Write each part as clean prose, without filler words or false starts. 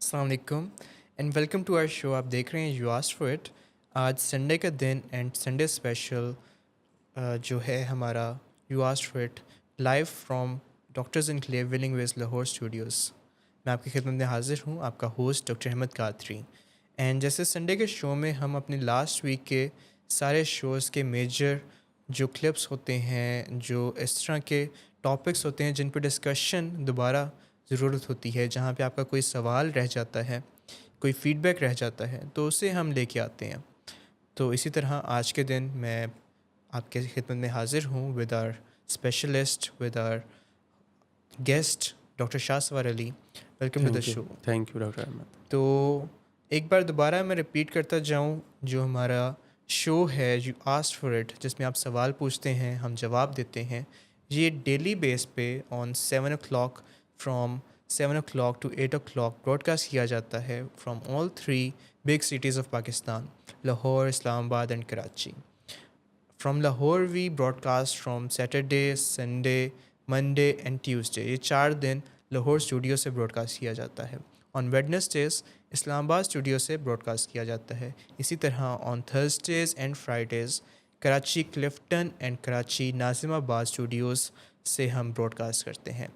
अस्सलाम वालेकुम and welcome to our show. आप देख रहे हैं यू आस्क्ड फॉर इट। आज संडे का दिन एंड संडे स्पेशल जो है हमारा you asked for it live from Doctors Enclave Willing West Lahore studios. मैं आपकी खिदमत में हाजिर हूँ, आपका host doctor Ahmad Qadri. And जैसे संडे के शो में हम अपने लास्ट वीक के सारे शोज़ के मेजर जो क्लिप्स होते हैं, जो इस तरह के टॉपिक्स होते हैं जिन पर डिस्कशन दोबारा ज़रूरत होती है, जहाँ पे आपका कोई सवाल रह जाता है, कोई फ़ीडबैक रह जाता है, तो उसे हम लेके आते हैं। तो इसी तरह आज के दिन मैं आपके खिदमत में हाज़िर हूँ with our specialist, with our guest doctor Shahsawar Ali. Welcome to the thank you show. Thank you doctor Ahmad. तो एक बार दोबारा मैं रिपीट करता जाऊँ, जो हमारा शो है यू आस्क्ड फॉर इट, जिसमें आप सवाल पूछते हैं, हम जवाब देते हैं, ये डेली बेस पे on 7 o'clock from 7 o'clock to 8 o'clock broadcast किया जाता है from all 3 big cities of Pakistan, Lahore, Islamabad and Karachi. From Lahore we broadcast from Saturday, Sunday, Monday and Tuesday. ये 4 दिन लाहौर स्टूडियो से ब्रॉडकास्ट किया जाता है। ऑन वेडनेसडेज इस्लामाबाद स्टूडियो से ब्रॉडकास्ट किया जाता है। इसी तरह on Thursdays and Fridays Karachi Clifton and Karachi Nazimabad Studios से हम ब्रॉडकास्ट करते हैं।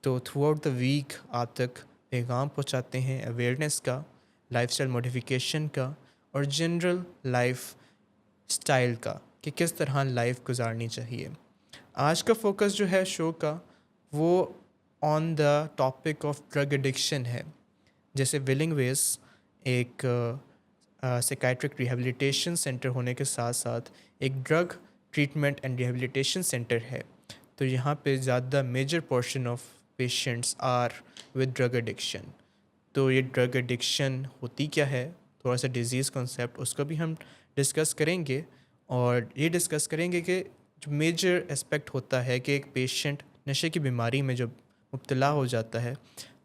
तो थ्रू आउट द वीक आप तक पैगाम पहुंचाते हैं अवेयरनेस का, लाइफस्टाइल मॉडिफिकेशन का और जनरल लाइफ स्टाइल का, कि किस तरह लाइफ गुजारनी चाहिए। आज का फोकस जो है शो का, वो on the topic of drug addiction है। जैसे विलिंग वेज एक साइकाइट्रिक रिहैबिलिटेशन सेंटर होने के साथ साथ एक drug treatment and rehabilitation centre है। तो यहाँ पे ज़्यादा major portion of patients are with drug addiction. तो ये ड्रग एडिक्शन होती क्या है, थोड़ा सा डिज़ीज़ कॉन्सेप्ट उसका भी हम डिस्कस करेंगे। और ये डिस्कस करेंगे कि जो मेजर एस्पेक्ट होता है कि एक पेशेंट नशे की बीमारी में जब मुब्तला हो जाता है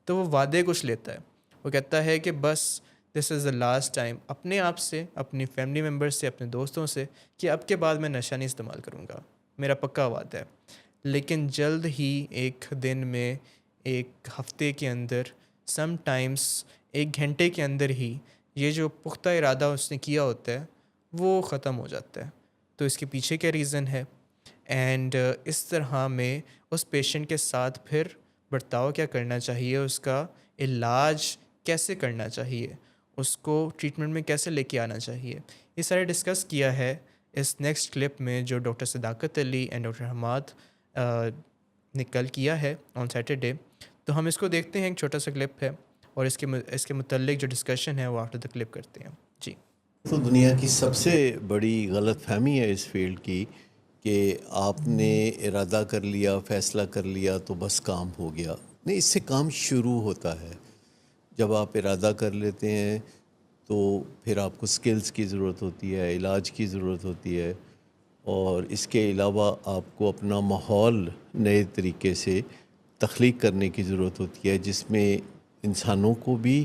तो वो वादे कुछ लेता है। वो कहता है कि बस this is the last time, अपने आप से, अपनी फैमिली मेम्बर से, अपने दोस्तों से, कि अब के बाद मैं नशा नहीं इस्तेमाल करूँगा, मेरा पक्का वादा है। लेकिन जल्द ही एक दिन में, एक हफ्ते के अंदर, सम टाइम्स 1 घंटे के अंदर ही ये जो पुख्ता इरादा उसने किया होता है वो ख़त्म हो जाता है। तो इसके पीछे क्या रीज़न है एंड इस तरह में उस पेशेंट के साथ फिर बर्ताव क्या करना चाहिए, उसका इलाज कैसे करना चाहिए, उसको ट्रीटमेंट में कैसे लेके आना चाहिए, ये सारे डिस्कस किया है इस नेक्स्ट क्लिप में जो doctor Sadaqat Ali and doctor Hammad ने कल किया है ऑन सैटरडे। तो हम इसको देखते हैं, एक छोटा सा क्लिप है और इसके मुतल्लिक जो डिस्कशन है वो आफ्टर द क्लिप करते हैं जी। तो दुनिया की सबसे बड़ी गलतफहमी है इस फील्ड की कि आपने इरादा कर लिया, फ़ैसला कर लिया तो बस काम हो गया। नहीं, इससे काम शुरू होता है। जब आप इरादा कर लेते हैं तो फिर आपको स्किल्स की ज़रूरत होती है, इलाज की ज़रूरत होती है, और इसके अलावा आपको अपना माहौल नए तरीके से तख्लीक करने की ज़रूरत होती है, जिसमें इंसानों को भी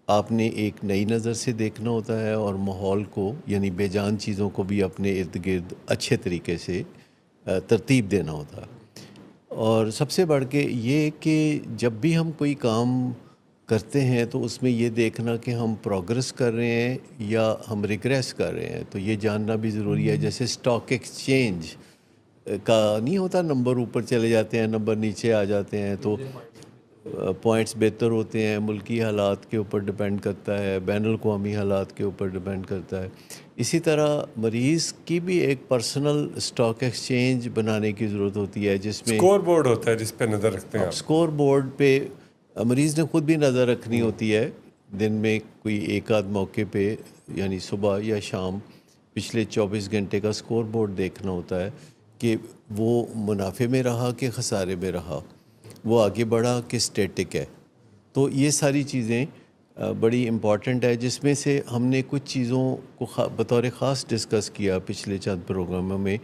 आपने एक नई नज़र से देखना होता है और माहौल को, यानी बेजान चीज़ों को भी अपने इर्द गिर्द अच्छे तरीके से तरतीब देना होता है। और सबसे बढ़ के ये कि जब भी हम कोई काम करते हैं तो उसमें ये देखना कि हम प्रोग्रेस कर रहे हैं या हम रिग्रेस कर रहे हैं, तो ये जानना भी ज़रूरी है। जैसे स्टॉक एक्सचेंज का नहीं होता, नंबर ऊपर चले जाते हैं, नंबर नीचे आ जाते हैं, तो पॉइंट्स बेहतर होते हैं, मुल्की हालात के ऊपर डिपेंड करता है, बैनुल-अक़वामी हालात के ऊपर डिपेंड करता है। इसी तरह मरीज़ की भी एक पर्सनल स्टॉक एक्सचेंज बनाने की ज़रूरत होती है, जिसमें स्कोर बोर्ड होता है जिस पे नज़र रखते हैं अब आप। स्कोर बोर्ड पे मरीज़ ने खुद भी नज़र रखनी होती है। दिन में कोई एक आध मौके पे, यानी सुबह या शाम, पिछले 24 घंटे का स्कोर बोर्ड देखना होता है कि वो मुनाफे में रहा कि ख़सारे में रहा, वो आगे बढ़ा कि स्टैटिक है। तो ये सारी चीज़ें बड़ी इम्पॉर्टेंट है, जिसमें से हमने कुछ चीज़ों को बतौर ख़ास डिस्कस किया पिछले चंद प्रोग्रामों में,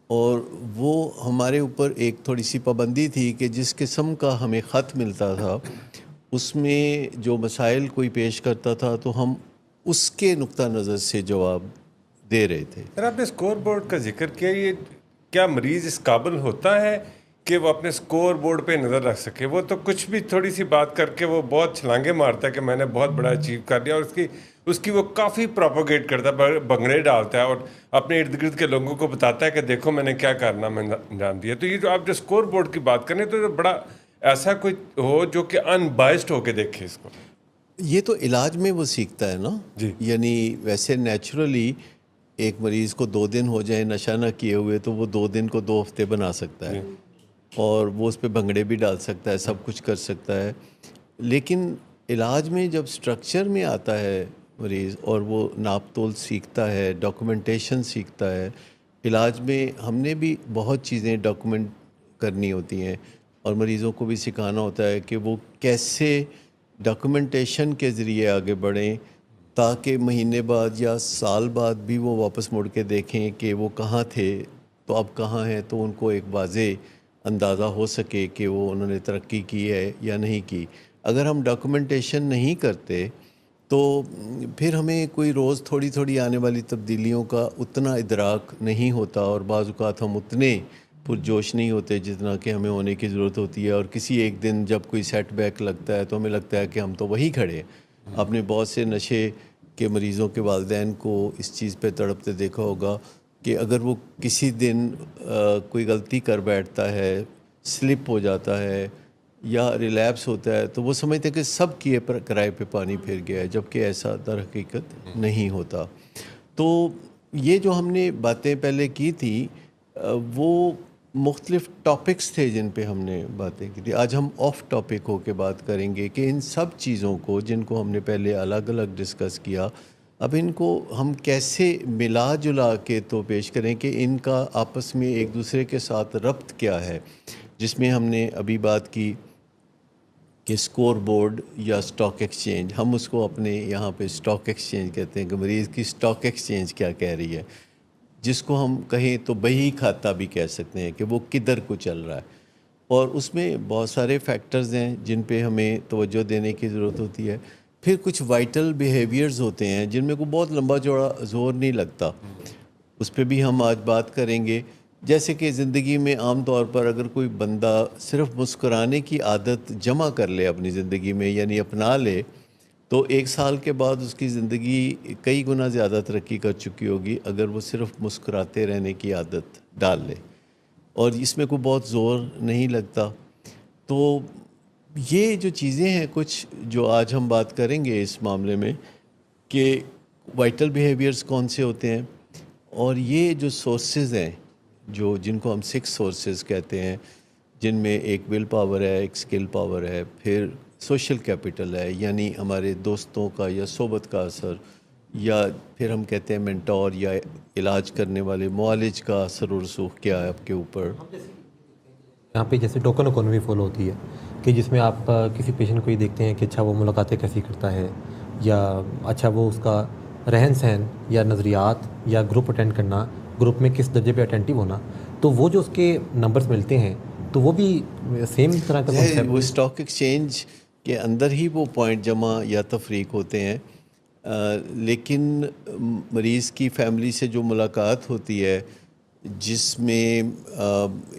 और वो हमारे ऊपर एक थोड़ी सी पाबंदी थी कि जिस किस्म का हमें ख़त मिलता था उसमें जो मसाइल कोई पेश करता था तो हम उसके नुक्ता नज़र से जवाब दे रहे थे। सर, आपने स्कोर बोर्ड का जिक्र किया, ये क्या मरीज़ इस काबिल होता है कि वो अपने स्कोर बोर्ड पे नज़र रख सके। वो तो कुछ भी थोड़ी सी बात करके वो बहुत छलांगे मारता है कि मैंने बहुत बड़ा अचीव कर लिया, और उसकी वो काफ़ी प्रोपोगेट करता है, भंगड़े डालता है और अपने इर्द गिर्द के लोगों को बताता है कि देखो मैंने क्या करना मैं अंजाम दिया। तो ये जो आप जो स्कोर बोर्ड की बात करें, तो बड़ा ऐसा कोई हो जो कि अनबाइस्ड होके देखे इसको। ये तो इलाज में वो सीखता है ना जी। यानी वैसे नेचुरली एक मरीज़ को 2 दिन हो जाए नशा ना किए हुए तो वो 2 दिन को 2 हफ्ते बना सकता है, और वो उस पर भंगड़े भी डाल सकता है, सब कुछ कर सकता है। लेकिन इलाज में जब स्ट्रक्चर में आता है मरीज़ और वो नाप तोल सीखता है, डॉक्यूमेंटेशन सीखता है, इलाज में हमने भी बहुत चीज़ें डॉक्यूमेंट करनी होती हैं और मरीज़ों को भी सिखाना होता है कि वो कैसे डॉक्यूमेंटेशन के ज़रिए आगे बढ़ें, ताकि महीने बाद या साल बाद भी वो वापस मुड़ के देखें कि वो कहाँ थे तो अब कहाँ हैं, तो उनको एक वाज़े अंदाज़ा हो सके कि वो उन्होंने तरक्की की है या नहीं की। अगर हम डॉक्यूमेंटेशन नहीं करते तो फिर हमें कोई रोज़ थोड़ी थोड़ी आने वाली तब्दीलियों का उतना इदराक नहीं होता, और बाज़ औक़ात हम उतने पुरजोश नहीं होते जितना कि हमें होने की ज़रूरत होती है। और किसी एक दिन जब कोई सेटबैक लगता है तो हमें लगता है कि हम तो वहीं खड़े हैं। आपने बहुत से नशे के मरीज़ों के वालिदैन को इस चीज़ पे तड़पते देखा होगा कि अगर वो किसी दिन कोई गलती कर बैठता है, स्लिप हो जाता है या रिलैप्स होता है, तो वो समझते हैं कि सब किए पर किराए पे पानी फिर गया है, जबकि ऐसा दर हकीकत नहीं होता। तो ये जो हमने बातें पहले की थी वो मुख्तलिफ़ टॉपिक्स थे जिन पे हमने बातें की थी। आज हम ऑफ टॉपिक होके बात करेंगे कि इन सब चीज़ों को जिनको हमने पहले अलग अलग डिस्कस किया, अब इनको हम कैसे मिला जुला के तो पेश करें कि इनका आपस में एक दूसरे के साथ रब्त क्या है। जिसमें हमने अभी बात की कि स्कोर बोर्ड या स्टॉक एक्सचेंज, हम उसको अपने यहाँ पे स्टॉक एक्सचेंज कहते हैं कि मरीज़ की स्टॉक एक्सचेंज क्या कह रही है, जिसको हम कहें तो बही खाता भी कह सकते हैं कि वो किधर को चल रहा है। और उसमें बहुत सारे फैक्टर्स हैं जिन पे हमें तवज्जो देने की ज़रूरत होती है। फिर कुछ वाइटल बिहेवियर्स होते हैं जिनमें को बहुत लंबा चौड़ा ज़ोर नहीं लगता, उस पर भी हम आज बात करेंगे। जैसे कि ज़िंदगी में आम तौर पर अगर कोई बंदा सिर्फ मुस्कुराने की आदत जमा कर ले अपनी ज़िंदगी में, यानी अपना ले, तो 1 साल के बाद उसकी ज़िंदगी कई गुना ज़्यादा तरक्की कर चुकी होगी अगर वो सिर्फ मुस्कुराते रहने की आदत डाल ले, और इसमें कोई बहुत ज़ोर नहीं लगता। तो ये जो चीज़ें हैं कुछ जो आज हम बात करेंगे इस मामले में कि वाइटल बिहेवियर्स कौन से होते हैं, और ये जो सोर्सेज हैं जो जिनको हम 6 सोर्सेज कहते हैं, जिनमें एक विल पावर है, एक स्किल पावर है, फिर सोशल कैपिटल है यानी हमारे दोस्तों का या सोबत का असर, या फिर हम कहते हैं मेंटोर या इलाज करने वाले मुआलिज का असर और रसूख क्या है आपके ऊपर। यहाँ पे जैसे टोकन इकोनॉमी फॉलो होती है कि जिसमें आप किसी पेशेंट को ये देखते हैं कि अच्छा वो मुलाकातें कैसी करता है, या अच्छा वो उसका रहन सहन या नज़रियात या ग्रुप अटेंड करना, ग्रुप में किस दर्जे पे अटेंटिव होना, तो वो जो उसके नंबर्स मिलते हैं तो वो भी सेम तरह का कॉन्सेप्ट। वो स्टॉक एक्सचेंज के अंदर ही वो पॉइंट जमा या तफरीक होते हैं। लेकिन मरीज़ की फैमिली से जो मुलाकात होती है जिसमें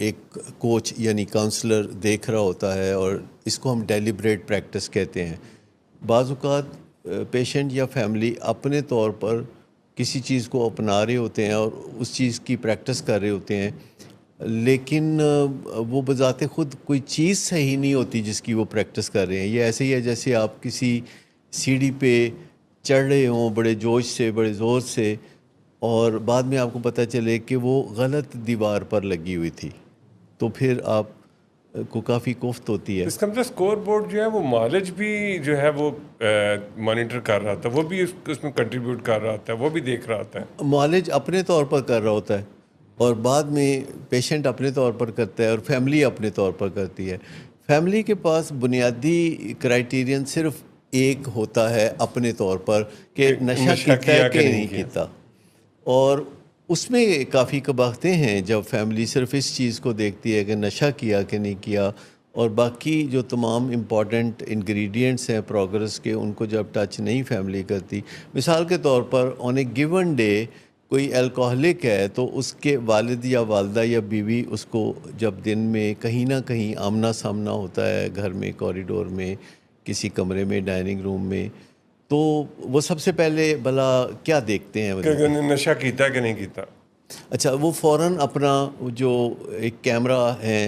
एक कोच यानी काउंसलर देख रहा होता है, और इसको हम डेलिब्रेट प्रैक्टिस कहते हैं। बाज़ औक़ात पेशेंट या फैमिली अपने तौर पर किसी चीज़ को अपना रहे होते हैं और उस चीज़ की प्रैक्टिस कर रहे होते हैं, लेकिन वो बज़ाते ख़ुद कोई चीज़ सही नहीं होती जिसकी वो प्रैक्टिस कर रहे हैं। ये ऐसे ही है जैसे आप किसी सीढ़ी पे चढ़ रहे हों बड़े जोश से, बड़े ज़ोर से, और बाद में आपको पता चले कि वो गलत दीवार पर लगी हुई थी, तो फिर आप को काफ़ी कोफ्त होती है। इसका मतलब स्कोर बोर्ड जो है वो माइलेज भी जो है वो मॉनिटर कर रहा था, वो भी उसमें कंट्रीब्यूट कर रहा था, वो भी देख रहा था। माइलेज अपने तौर पर कर रहा होता है और बाद में पेशेंट अपने तौर पर करता है और फैमिली अपने तौर पर करती है। फैमिली के पास बुनियादी क्राइटेरियन सिर्फ एक होता है अपने तौर पर कि नशा किया है कि नहीं किया, और उसमें काफ़ी कबाहतें हैं जब फैमिली सिर्फ इस चीज़ को देखती है कि नशा किया कि नहीं किया, और बाकी जो तमाम इम्पॉर्टेंट इंग्रेडिएंट्स हैं प्रोग्रेस के उनको जब टच नहीं फैमिली करती। मिसाल के तौर पर ऑन ए गिवन डे कोई अल्कोहलिक है तो उसके वालिद या वालदा या बीवी उसको जब दिन में कहीं ना कहीं आमना सामना होता है, घर में, कॉरिडोर में, किसी कमरे में, डाइनिंग रूम में, तो वो सबसे पहले भला क्या देखते हैं? कि उन्होंने नशा कीता कि नहीं कीता। अच्छा, वो फ़ौरन अपना जो एक कैमरा है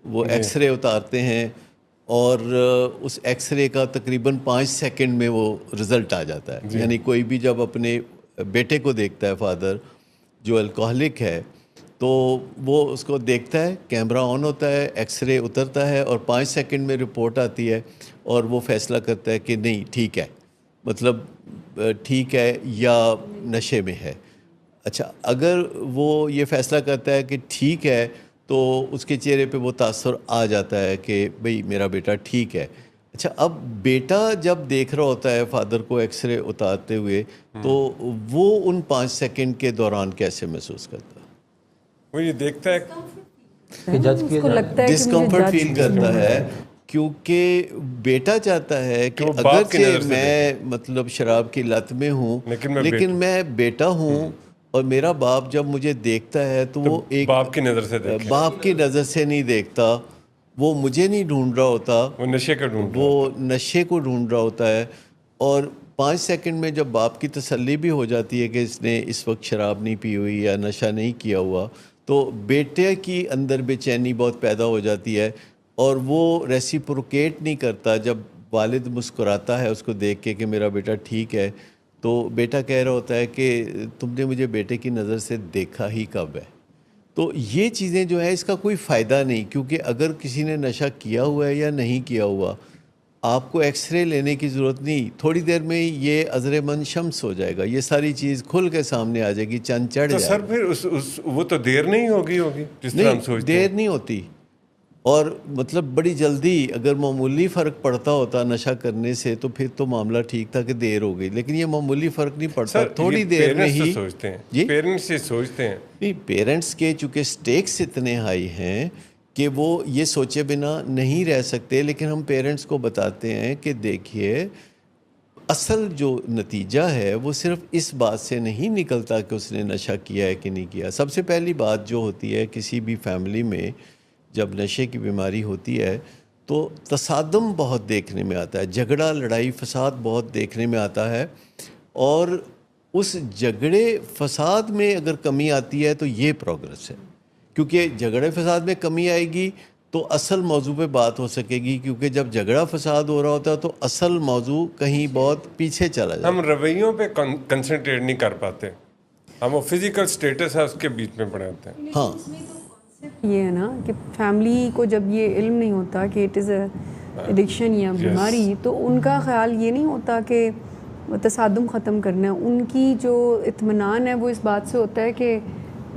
वो एक्सरे उतारते हैं और उस एक्सरे का तकरीबन 5 सेकंड में वो रिज़ल्ट आ जाता है। यानी कोई भी जब अपने बेटे को देखता है, फादर जो अल्कोहलिक है, तो वो उसको देखता है, कैमरा ऑन होता है, एक्सरे उतरता है और 5 सेकंड में रिपोर्ट आती है और वो फैसला करता है कि नहीं ठीक है, मतलब ठीक है या नशे में है। अच्छा, अगर वो ये फ़ैसला करता है कि ठीक है तो उसके चेहरे पे वो तासुर आ जाता है कि भाई मेरा बेटा ठीक है। अच्छा, अब बेटा जब देख रहा होता है फादर को एक्सरे उतारते हुए, तो वो उन 5 सेकंड के दौरान कैसे महसूस करता है? वो ये देखता है कि जज किया उसको जा लगता है कि डिस्कम्फर्ट मुझे फील जज करता है क्योंकि बेटा चाहता है कि वो बाप की अगर नज़र से मैं मतलब शराब की लत में हूँ, लेकिन मैं बेटा हूँ और मेरा बाप जब मुझे देखता है तो वो एक बाप की नज़र से देखे, बाप की नज़र से नहीं देखता, वो मुझे नहीं ढूंढ रहा होता, वो नशे का ढूंढ रहा वो नशे को ढूंढ रहा होता है। और 5 सेकंड में जब बाप की तसल्ली भी हो जाती है कि इसने इस वक्त शराब नहीं पी हुई या नशा नहीं किया हुआ, तो बेटे की अंदर बेचैनी बहुत पैदा हो जाती है और वो रेसिप्रोकेट नहीं करता। जब वालिद मुस्कुराता है उसको देख के कि मेरा बेटा ठीक है, तो बेटा कह रहा होता है कि तुमने मुझे बेटे की नज़र से देखा ही कब है। तो ये चीज़ें जो है इसका कोई फ़ायदा नहीं, क्योंकि अगर किसी ने नशा किया हुआ है या नहीं किया हुआ, आपको एक्सरे लेने की ज़रूरत नहीं, थोड़ी देर में ये अज़र-ए-मन शम्स हो जाएगा, ये सारी चीज़ खुल के सामने आ जाएगी, चंद चढ़ तो जाएगा। सर फिर वो तो देर नहीं होगी जिस तरह हम नहीं, सोचते देर नहीं होती। और मतलब बड़ी जल्दी अगर मामूली फ़र्क पड़ता होता नशा करने से तो फिर तो मामला ठीक था कि देर हो गई, लेकिन ये मामूली फ़र्क नहीं पड़ता, सर, थोड़ी देर में ही सोचते हैं, जी पेरेंट्स से सोचते हैं। नहीं, पेरेंट्स के चूँकि स्टेक्स इतने हाई हैं कि वो ये सोचे बिना नहीं रह सकते, लेकिन हम पेरेंट्स को बताते हैं कि देखिए असल जो नतीजा है वो सिर्फ इस बात से नहीं निकलता कि उसने नशा किया है कि नहीं किया। सबसे पहली बात जो होती है किसी भी फैमिली में जब नशे की बीमारी होती है तो तसादम बहुत देखने में आता है, झगड़ा, लड़ाई, फसाद बहुत देखने में आता है। और उस झगड़े फसाद में अगर कमी आती है तो ये प्रोग्रेस है, क्योंकि झगड़े फसाद में कमी आएगी तो असल मौजू पे बात हो सकेगी, क्योंकि जब झगड़ा फसाद हो रहा होता है तो असल मौजू कहीं बहुत पीछे चला जाता है। हम रवैयों पे कंसंट्रेट नहीं कर पाते, हम वो फिजिकल स्टेटस है उसके बीच में पड़े होते हैं। हाँ, ये है ना कि फैमिली को जब ये इल्म नहीं होता कि इट इज़ एडिक्शन या बीमारी, तो उनका ख्याल ये नहीं होता कि तसादुम ख़त्म करना है। उनकी जो इत्मीनान है वो इस बात से होता है कि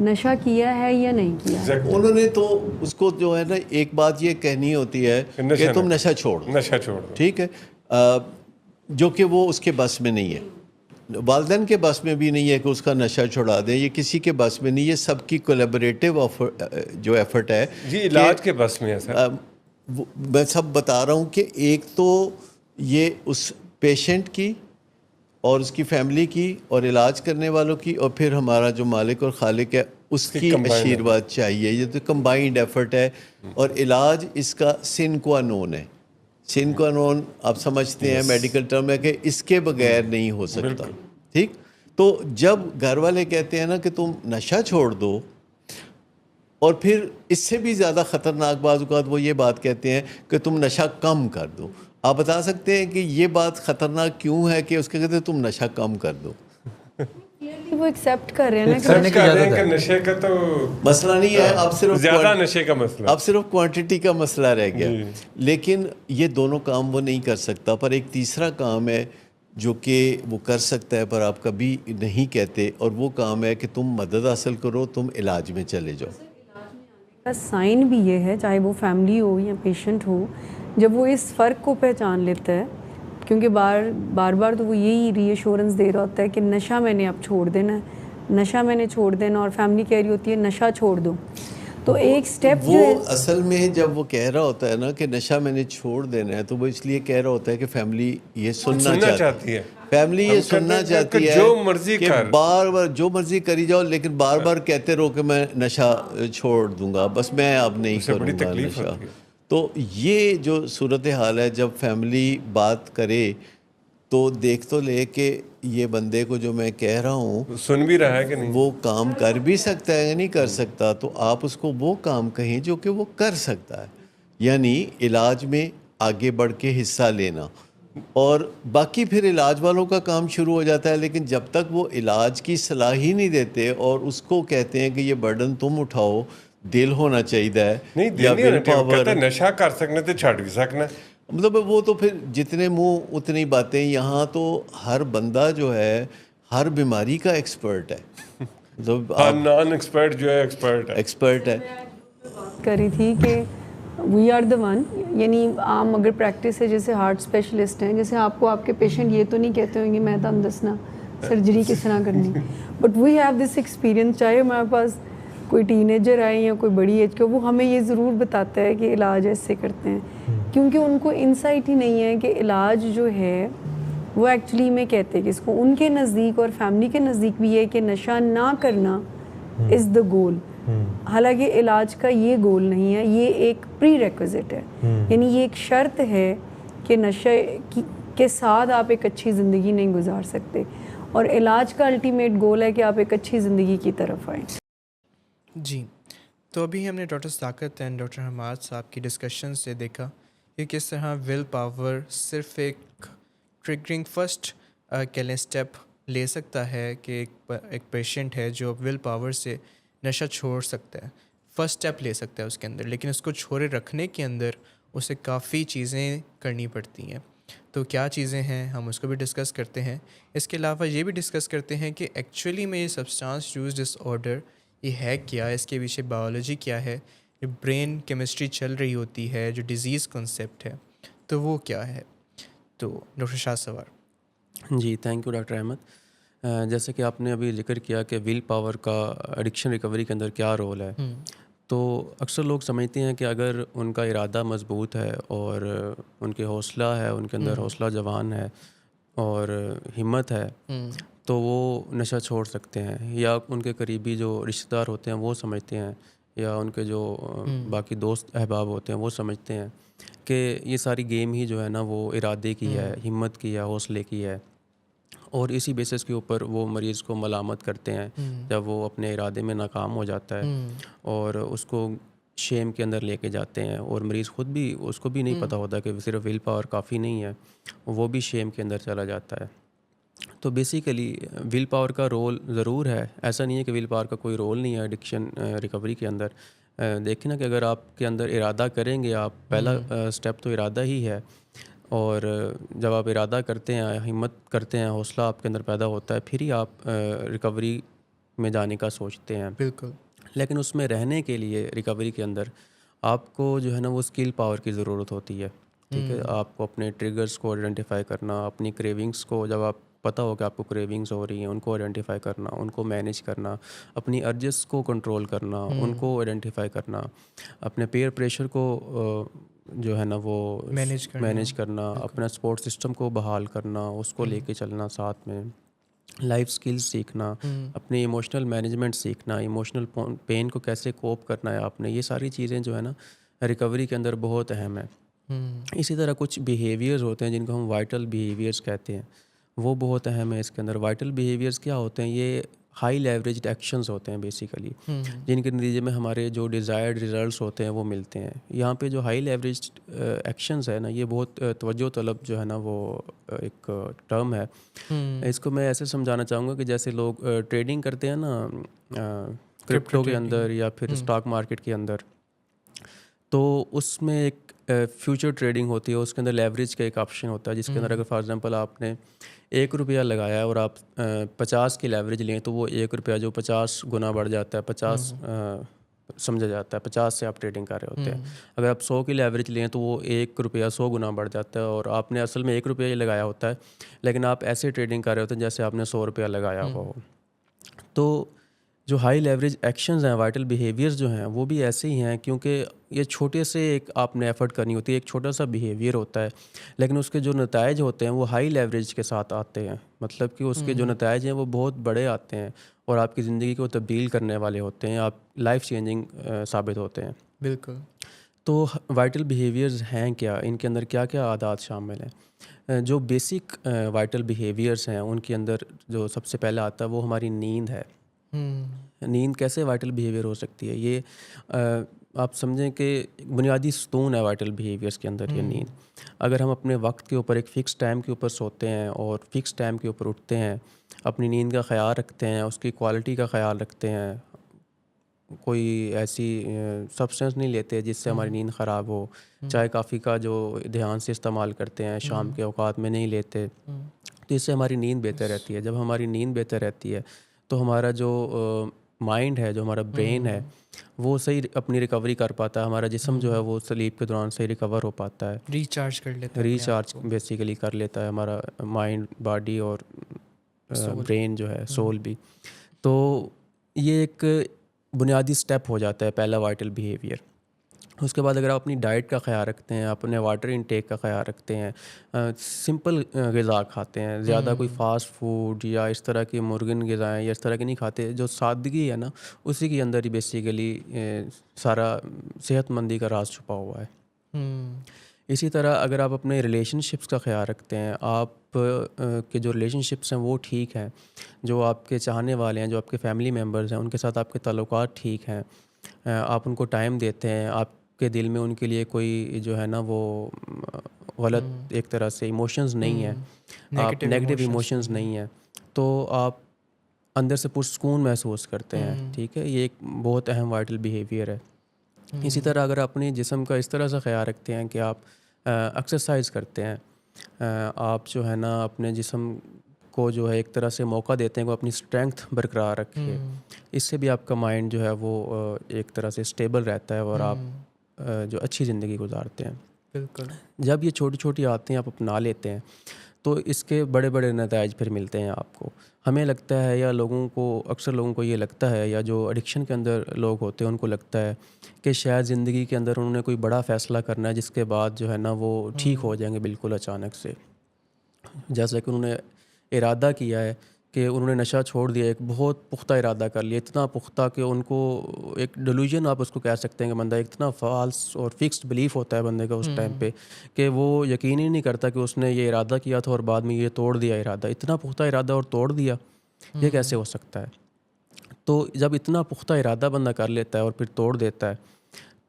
नशा किया है या नहीं किया है। उन्होंने तो उसको जो है ना एक बात ये कहनी होती है कि तुम नशा छोड़ दो, नशा छोड़ दो, ठीक है, जो कि वो उसके बस में नहीं है, वालिदैन के बस में भी नहीं है कि उसका नशा छुड़ा दें, ये किसी के बस में नहीं है, सबकी कोलैबोरेटिव जो एफर्ट है जी इलाज के बस में है सर। मैं सब बता रहा हूँ कि एक तो ये उस पेशेंट की और उसकी फैमिली की और इलाज करने वालों की और फिर हमारा जो मालिक और खालिक है उसकी आशीर्वाद चाहिए। ये तो कंबाइंड एफर्ट है और इलाज इसका सिन क्वा नोन है। सिन क्वा नोन आप समझते हैं, मेडिकल टर्म है कि इसके बगैर नहीं हो सकता, ठीक। तो जब घर वाले कहते हैं ना कि तुम नशा छोड़ दो, और फिर इससे भी ज़्यादा ख़तरनाक बात वो ये बात कहते हैं कि तुम नशा कम कर दो। आप बता सकते हैं कि ये बात ख़तरनाक क्यों है कि उसके कहते हैं तुम नशा कम कर दो? वो एक्सेप्ट कर रहे हैं ना सर कह रहे हैं कि नशे का तो मसला नहीं है, अब सिर्फ ज़्यादा नशे का मसला, अब सिर्फ क्वांटिटी का मसला रह गया। लेकिन ये दोनों काम वो नहीं कर सकता, पर एक तीसरा काम है जो कि वो कर सकता है पर आप कभी नहीं कहते, और वो काम है कि तुम मदद हासिल करो, तुम इलाज में चले जाओ। का साइन भी ये है, चाहे वो फैमिली हो या पेशेंट हो, जब वो इस फ़र्क को पहचान लेता है, क्योंकि बार बार तो वो यही रीअश्योरेंस दे रहा होता है कि नशा मैंने अब छोड़ देना है, नशा मैंने छोड़ देना, और फैमिली कह रही होती है नशा छोड़ दो। तो एक स्टेप वो जो है असल में जब वो कह रहा होता है ना कि नशा मैंने छोड़ देना है, तो वो इसलिए कह रहा होता है कि फैमिली ये सुनना चाहती है। फैमिली ये हम सुनना कहते हैं चाहती कि है जो मर्जी कि कर। बार बार जो मर्जी करी जाओ, लेकिन बार बार कहते रहो कि मैं नशा छोड़ दूंगा, बस मैं अब नहीं उससे बड़ी करूँगा तकलीफ नशा। होती है। तो ये जो सूरत हाल है, जब फैमिली बात करे तो देख तो ले कि ये बंदे को जो मैं कह रहा हूँ सुन भी रहा है कि नहीं। वो काम कर भी सकता है या नहीं कर सकता, तो आप उसको वो काम कहें जो कि वो कर सकता है, यानी इलाज में आगे बढ़ के हिस्सा लेना। और बाकी फिर इलाज वालों का काम शुरू हो जाता है, लेकिन जब तक वो इलाज की सलाह ही नहीं देते और उसको कहते हैं कि ये बर्डन तुम उठाओ, दिल होना चाहिए नहीं, या दिल नहीं होना विल चाहिए। वो कहता पावर, है नशा कर सकने तो छड़ भी सकना। मतलब वो तो फिर जितने मुंह उतनी बातें। यहाँ तो हर बंदा जो है हर बीमारी का एक्सपर्ट है, मतलब हाँ, आप नॉन एक्सपर्ट जो है एक्सपर्ट है। एक्सपर्ट है। करी थी कि वी आर द वन, यानी आम अगर प्रैक्टिस है, जैसे हार्ट स्पेशलिस्ट हैं, जैसे आपको आपके पेशेंट ये तो नहीं कहते होंगे मैं तो दसना सर्जरी किस तरह करनी, but we have this experience. चाहे हमारे पास कोई टीनेजर आए या कोई बड़ी एज का, वो हमें ये ज़रूर बताता है कि इलाज ऐसे करते हैं, क्योंकि उनको इंसाइट ही नहीं है कि इलाज जो है वो एक्चुअली में कहते हैं कि इसको उनके नज़दीक और फैमिली के नज़दीक भी है कि नशा ना करना इज़ द गोल। हालांकि इलाज का ये गोल नहीं है, ये एक प्री रिक्विजिट है, यानी ये एक शर्त है कि नशे के साथ आप एक अच्छी ज़िंदगी नहीं गुजार सकते, और इलाज का अल्टीमेट गोल है कि आप एक अच्छी ज़िंदगी की तरफ आएँ। जी, तो अभी हमने डॉक्टर साक़त एंड डॉक्टर हमाद साहब की डिस्कशन से देखा कि किस तरह विल पावर सिर्फ एक ट्रिगरिंग फर्स्ट कह लें स्टेप ले सकता है कि एक पेशेंट है जो विल पावर से नशा छोड़ सकता है, फर्स्ट स्टेप ले सकता है उसके अंदर, लेकिन उसको छोड़े रखने के अंदर उसे काफ़ी चीज़ें करनी पड़ती हैं। तो क्या चीज़ें हैं हम उसको भी डिस्कस करते हैं। इसके अलावा ये भी डिस्कस करते हैं कि एक्चुअली में ये सब्सटेंस यूज़ डिसऑर्डर ये है क्या, इसके पीछे बायोलॉजी क्या है, जो ब्रेन केमिस्ट्री चल रही होती है, जो डिज़ीज़ कॉन्सेप्ट है, तो वो क्या है। तो डॉक्टर शाह सवार। जी, थैंक यू डॉक्टर अहमद। जैसे कि आपने अभी जिक्र किया कि विल पावर का एडिक्शन रिकवरी के अंदर क्या रोल है, तो अक्सर लोग समझते हैं कि अगर उनका इरादा मजबूत है और उनके हौसला है, उनके अंदर हौसला जवान है और हिम्मत है, तो वो नशा छोड़ सकते हैं, या उनके करीबी जो रिश्तेदार होते हैं वो समझते हैं, या उनके जो बाकी दोस्त अहबाब होते हैं वो समझते हैं कि ये सारी गेम ही जो है ना वो इरादे की है, हिम्मत की है, हौसले की है, और इसी बेसिस के ऊपर वो मरीज़ को मलामत करते हैं जब वो अपने इरादे में नाकाम हो जाता है, और उसको शेम के अंदर लेके जाते हैं, और मरीज़ ख़ुद भी उसको भी नहीं पता होता कि सिर्फ विल पावर काफ़ी नहीं है, वो भी शेम के अंदर चला जाता है। तो बेसिकली विल पावर का रोल ज़रूर है, ऐसा नहीं है कि विल पावर का कोई रोल नहीं है एडिक्शन रिकवरी के अंदर। देखें ना कि अगर आपके अंदर इरादा करेंगे आप, पहला स्टेप तो इरादा ही है, और जब आप इरादा करते हैं, हिम्मत करते हैं, हौसला आपके अंदर पैदा होता है, फिर ही आप रिकवरी में जाने का सोचते हैं। बिल्कुल। लेकिन उसमें रहने के लिए रिकवरी के अंदर आपको जो है ना वो स्किल पावर की ज़रूरत होती है, ठीक है। आपको अपने ट्रिगर्स को आइडेंटिफाई करना, अपनी क्रेविंग्स को, जब आप पता हो कि आपको क्रेविंग्स हो रही हैं, उनको आइडेंटिफाई करना, उनको मैनेज करना, अपनी अर्जेस को कंट्रोल करना, उनको आइडेंटिफाई करना, अपने पेयर प्रेशर को जो है ना वो मैनेज करना, अपना सपोर्ट सिस्टम को बहाल करना, उसको लेके चलना साथ में, लाइफ स्किल्स सीखना, अपनी इमोशनल मैनेजमेंट सीखना, इमोशनल पेन को कैसे कोप करना है आपने, ये सारी चीज़ें जो है ना रिकवरी के अंदर बहुत अहम है। इसी तरह कुछ बिहेवियर्स होते हैं जिनको हम वाइटल बिहेवियर्स कहते हैं, वो बहुत अहम है इसके अंदर। वाइटल बिहेवियर्स क्या होते हैं? ये हाई लेवरेज्ड एक्शंस होते हैं बेसिकली, जिनके नतीजे में हमारे जो डिज़ायर्ड रिजल्ट्स होते हैं वो मिलते हैं। यहाँ पे जो हाई लेवरेज्ड एक्शंस है ना, ये बहुत तवज्जो तलब जो है ना वो एक टर्म है। इसको मैं ऐसे समझाना चाहूँगा कि जैसे लोग ट्रेडिंग करते हैं ना क्रिप्टो के अंदर या फिर स्टॉक मार्केट के अंदर, तो उसमें एक फ्यूचर ट्रेडिंग होती है, उसके अंदर लेवरेज का एक ऑप्शन होता है, जिसके अंदर अगर फॉर एग्जांपल आपने 1 रुपया लगाया है और आप 50 की लेवरेज लें, तो वो 1 रुपया जो 50 गुना बढ़ जाता है, 50 समझा जाता है, 50 से आप ट्रेडिंग कर रहे होते हैं। अगर आप 100 की लेवरेज लें तो वो 1 रुपया 100 गुना बढ़ जाता है, और आपने असल में 1 रुपया ही लगाया होता है, लेकिन आप ऐसे ट्रेडिंग कर रहे होते हैं जैसे आपने 100 रुपया लगाया हुआ हो। तो जो हाई लेवरेज एक्शंस हैं, वाइटल बिहेवियर्स जो हैं, वो भी ऐसे ही हैं, क्योंकि ये छोटे से एक आपने एफर्ट करनी होती है, एक छोटा सा बिहेवियर होता है, लेकिन उसके जो नताइज होते हैं वो हाई लेवरेज के साथ आते हैं। मतलब कि उसके जो नताइज हैं वो बहुत बड़े आते हैं और आपकी ज़िंदगी को तब्दील करने वाले होते हैं, आप लाइफ चेंजिंग साबित होते हैं। बिल्कुल। तो वाइटल बिहेवियर्स हैं क्या, इनके अंदर क्या क्या आदात शामिल हैं? जो बेसिक वाइटल बिहेवियर्स हैं उनके अंदर जो सबसे पहले आता है वो हमारी नींद है। नींद कैसे वाइटल बिहेवियर हो सकती है? ये आप समझें कि बुनियादी स्तून है वाइटल बिहेवियर्स के अंदर ये नींद। अगर हम अपने वक्त के ऊपर एक फ़िक्स टाइम के ऊपर सोते हैं और फिक्स टाइम के ऊपर उठते हैं, अपनी नींद का ख्याल रखते हैं, उसकी क्वालिटी का ख्याल रखते हैं, कोई ऐसी सब्सटेंस नहीं लेते जिससे हमारी नींद ख़राब हो, चाय कॉफ़ी का जो ध्यान से इस्तेमाल करते हैं शाम के औकात में नहीं लेते, तो इससे हमारी नींद बेहतर रहती है। जब हमारी नींद बेहतर रहती है तो हमारा जो माइंड है, जो हमारा ब्रेन है, वो सही अपनी रिकवरी कर पाता है, हमारा जिस्म जो है वो स्लीप के दौरान सही रिकवर हो पाता है, रिचार्ज कर लेता है अपने आप रिचार्ज को। बेसिकली कर लेता है हमारा माइंड, बॉडी और ब्रेन जो है, सोल भी। तो ये एक बुनियादी स्टेप हो जाता है पहला वाइटल बिहेवियर। उसके बाद अगर आप अपनी डाइट का ख्याल रखते हैं, अपने वाटर इनटेक का ख्याल रखते हैं, सिंपल ग़िज़ा खाते हैं, ज़्यादा कोई फ़ास्ट फूड या इस तरह की मुर्गिन ग़िज़ाएँ या इस तरह की नहीं खाते, जो सादगी है ना उसी के अंदर ही बेसिकली सारा सेहतमंदी का राज छुपा हुआ है। इसी तरह अगर आप अपने रिलेशनशिप्स का ख्याल रखते हैं, आप के जो रिलेशनशिप्स हैं वो ठीक हैं, जो आपके चाहने वाले हैं, जो आपके फैमिली मेम्बर्स हैं, उनके साथ आपके ताल्लुकात ठीक हैं, आप उनको टाइम देते हैं, आपके दिल में उनके लिए कोई जो है ना वो गलत एक तरह से इमोशंस नहीं है, आप नेगेटिव इमोशंस नहीं है, तो आप अंदर से पुरसकून महसूस करते हैं। ठीक है, ये एक बहुत अहम वाइटल बिहेवियर है। इसी तरह अगर अपने जिस्म का इस तरह से ख्याल रखते हैं कि आप एक्सरसाइज करते हैं, आप जो है ना अपने जिस्म को जो है एक तरह से मौका देते हैं कि वो अपनी स्ट्रेंथ बरकरार रखे, इससे भी आपका माइंड जो है वो एक तरह से स्टेबल रहता है और आप जो अच्छी ज़िंदगी गुजारते हैं। बिल्कुल। जब ये छोटी छोटी आदतें आप अपना लेते हैं तो इसके बड़े बड़े नताइज फिर मिलते हैं आपको। हमें लगता है या लोगों को, अक्सर लोगों को ये लगता है, या जो एडिक्शन के अंदर लोग होते हैं उनको लगता है कि शायद ज़िंदगी के अंदर उन्होंने कोई बड़ा फ़ैसला करना है जिसके बाद जो है ना वो ठीक हो जाएंगे बिल्कुल अचानक से। जैसा कि उन्होंने इरादा किया है कि उन्होंने नशा छोड़ दिया, एक बहुत पुख्ता इरादा कर लिया, इतना पुख्ता कि उनको एक डिल्यूजन आप उसको कह सकते हैं कि बंदा इतना फॉल्स और फिक्स्ड बिलीफ होता है बंदे का उस टाइम पे कि वो यकीन ही नहीं करता कि उसने ये इरादा किया था और बाद में ये तोड़ दिया इरादा। इतना पुख्ता इरादा और तोड़ दिया, ये कैसे हो सकता है? तो जब इतना पुख्ता इरादा बंदा कर लेता है और फिर तोड़ देता है,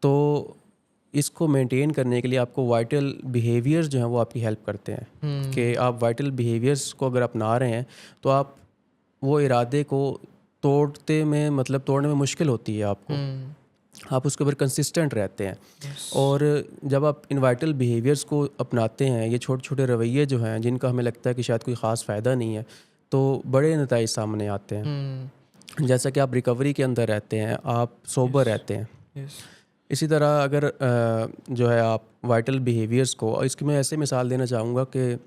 तो इसको मेंटेन करने के लिए आपको वाइटल बिहेवियर्स जो हैं वो आपकी हेल्प करते हैं कि आप वाइटल बिहेवियर्स को अगर अपना रहे हैं तो आप वो इरादे को तोड़ते में, मतलब तोड़ने में मुश्किल होती है आपको, आप उसके ऊपर कंसिस्टेंट रहते हैं। और जब आप इन वाइटल बिहेवियर्स को अपनाते हैं, ये छोटे छोटे रवैये जो हैं जिनका हमें लगता है कि शायद कोई ख़ास फ़ायदा नहीं है, तो बड़े नताइज सामने आते हैं। जैसा कि आप रिकवरी के अंदर रहते हैं, आप सोबर रहते हैं। इसी तरह अगर जो है आप वाइटल बिहेवियर्स को, और इसकी मैं ऐसे मिसाल देना चाहूँगा कि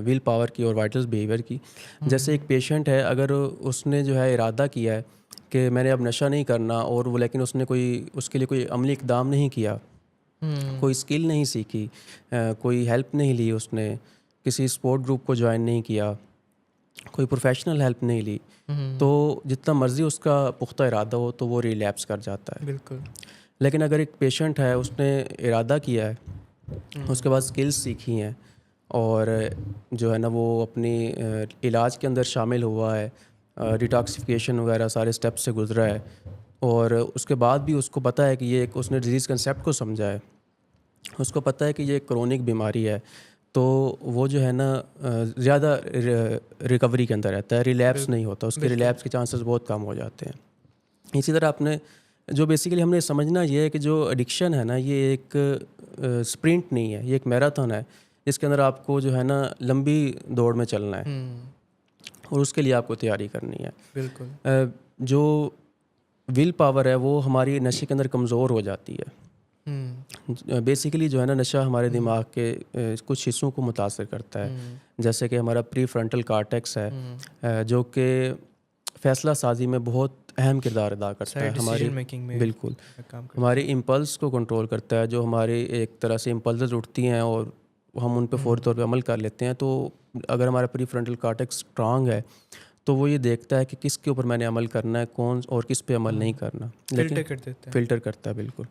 विल पावर की और वाइटल बिहेवियर की। जैसे एक पेशेंट है, अगर उसने जो है इरादा किया है कि मैंने अब नशा नहीं करना, और वो लेकिन उसने कोई उसके लिए कोई अमली इक़दाम नहीं किया, कोई स्किल नहीं सीखी, कोई हेल्प नहीं ली, उसने किसी स्पोर्ट ग्रुप को ज्वाइन नहीं किया, कोई प्रोफेशनल हेल्प नहीं ली, तो जितना मर्ज़ी उसका पुख्ता इरादा हो तो वो रिलैप्स कर जाता है। बिल्कुल। लेकिन अगर एक पेशेंट है, उसने इरादा किया है, उसके बाद स्किल्स सीखी हैं और जो है ना वो अपनी इलाज के अंदर शामिल हुआ है, डिटॉक्सिफिकेशन वगैरह सारे स्टेप से गुजरा है, और उसके बाद भी उसको पता है कि ये एक, उसने डिजीज़ कंसेप्ट को समझा है, उसको पता है कि ये एक क्रोनिक बीमारी है, तो वो जो है ना ज़्यादा रिकवरी के अंदर रहता है, रिलैप्स नहीं होता, उसके रिलैप्स के चांसेस बहुत कम हो जाते हैं। इसी तरह आपने जो बेसिकली हमने समझना ये है कि जो एडिक्शन है ना, ये एक स्प्रिंट नहीं है, ये एक मैराथन है जिसके अंदर आपको जो है ना लंबी दौड़ में चलना है और उसके लिए आपको तैयारी करनी है। बिल्कुल। जो विल पावर है वो हमारी नशे के अंदर कमज़ोर हो जाती है। बेसिकली जो है ना नशा हमारे दिमाग के कुछ हिस्सों को मुतासर करता है, जैसे कि हमारा प्री फ्रंटल कॉर्टेक्स है जो कि फ़ैसला साजी में बहुत अहम किरदार अदा करता सारे है हमारी, डिसीजन मेकिंग में बिल्कुल काम करता हमारे इम्पल्स को कंट्रोल करता है। जो हमारे एक तरह से इम्पल्स उठती हैं और हम उन पे फ़ौरी तौर पे अमल कर लेते हैं, तो अगर हमारा प्रीफ्रंटल कॉर्टेक्स स्ट्रांग है तो वो ये देखता है कि किसके ऊपर मैंने अमल करना है, कौन और किस पे अमल नहीं करना, फिल्टर कर देता है। फ़िल्टर करता है, बिल्कुल।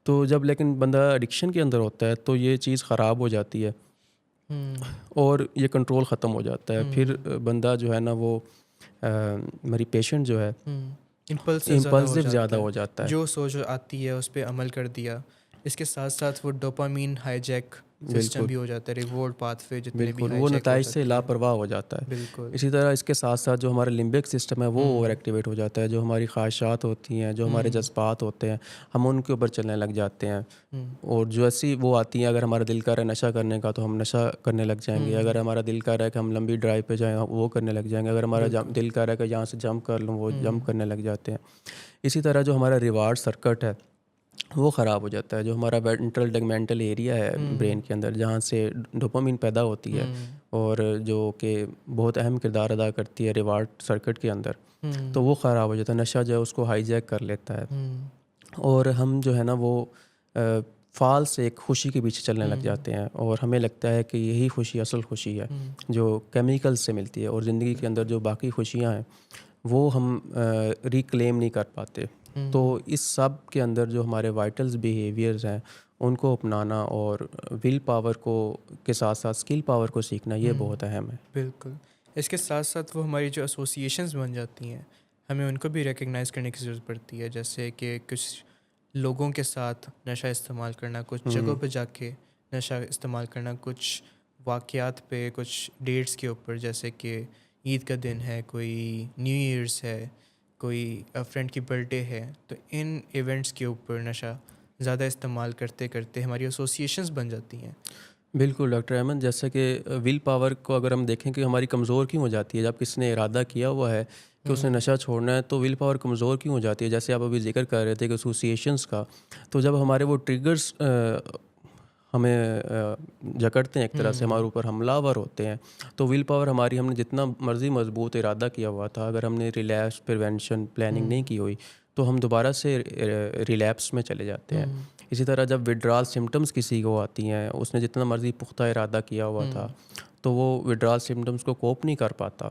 तो जब लेकिन बंदा एडिक्शन के अंदर होता है तो ये चीज़ ख़राब हो जाती है और ये कंट्रोल ख़त्म हो जाता है। फिर बंदा जो है ना वो मेरी पेशेंट जो है इम्पल्सिव ज़्यादा हो जाता है। जो सोच आती है उस पर अमल कर दिया। इसके साथ साथ वो डोपामीन हाईजैक सिस्टम भी हो जाता है, रिवॉर्ड पाथवे जितने भी बिल्कुल वो नताइज से लापरवाह हो जाता है। बिल्कुल। इसी तरह इसके साथ साथ जो हमारा लिम्बिक सिस्टम है वो ओवर एक्टिवेट हो जाता है। जो हमारी ख्वाहिशात होती हैं, जो हमारे जज्बात होते हैं, हम उनके ऊपर चलने लग जाते हैं। और जो ऐसी वो आती हैं, अगर हमारा दिल कर रहा है नशा करने का तो हम नशा करने लग जाएंगे। अगर हमारा दिल कर रहा है कि हम लंबी ड्राइव पे जाएँ, वो करने लग जाएंगे। अगर हमारा दिल कर रहा है कि यहाँ से जंप कर लूँ, वो जंप करने लग जाते हैं। इसी तरह जो हमारा रिवार्ड सर्किट है वो ख़राब हो जाता है। जो हमारा वेंट्रल टैगमेंटल एरिया है ब्रेन के अंदर, जहाँ से डोपामिन पैदा होती है और जो कि बहुत अहम किरदार अदा करती है रिवार्ड सर्किट के अंदर, तो वो ख़राब हो जाता है। नशा जो है उसको हाईजैक कर लेता है और हम जो है ना वो फाल से एक खुशी के पीछे चलने लग जाते हैं और हमें लगता है कि यही खुशी असल खुशी है जो केमिकल से मिलती है। और ज़िंदगी के अंदर जो बाकी खुशियाँ हैं वो हम रिक्लेम नहीं कर पाते। तो इस सब के अंदर जो हमारे वाइटल्स बिहेवियर्स हैं उनको अपनाना और विल पावर को के साथ साथ स्किल पावर को सीखना ये बहुत अहम है। बिल्कुल। इसके साथ साथ वो हमारी जो एसोसिएशंस बन जाती हैं, हमें उनको भी रिकग्नाइज़ करने की ज़रूरत पड़ती है। जैसे कि कुछ लोगों के साथ नशा इस्तेमाल करना, कुछ जगहों पे जाके नशा इस्तेमाल करना, कुछ वाक़यात पे, कुछ डेट्स के ऊपर, जैसे कि ईद का दिन है, कोई न्यू ईयर्स है, कोई फ्रेंड की बर्थडे है, तो इन इवेंट्स के ऊपर नशा ज़्यादा इस्तेमाल करते करते हमारी एसोसिएशंस बन जाती हैं। बिल्कुल डॉक्टर अहमद, जैसे कि विल पावर को अगर हम देखें कि हमारी कमज़ोर क्यों हो जाती है। जब किसी ने इरादा किया हुआ है कि उसने नशा छोड़ना है तो विल पावर कमज़ोर क्यों हो जाती है। जैसे आप अभी जिक्र कर रहे थे कि एसोसिएशंस का, तो जब हमारे वो ट्रिगर्स हमें जकड़ते हैं, एक तरह से हमारे ऊपर हमलावर होते हैं, तो विल पावर हमारी, हमने जितना मर्ज़ी मजबूत इरादा किया हुआ था, अगर हमने रिलैप्स प्रिवेंशन प्लानिंग नहीं की हुई तो हम दोबारा से रिलैप्स में चले जाते हैं। इसी तरह जब विड्रॉल सिम्टम्स किसी को आती हैं, उसने जितना मर्ज़ी पुख्ता इरादा किया हुआ था तो वो विड्रॉल सिम्टम्स को कोप नहीं कर पाता।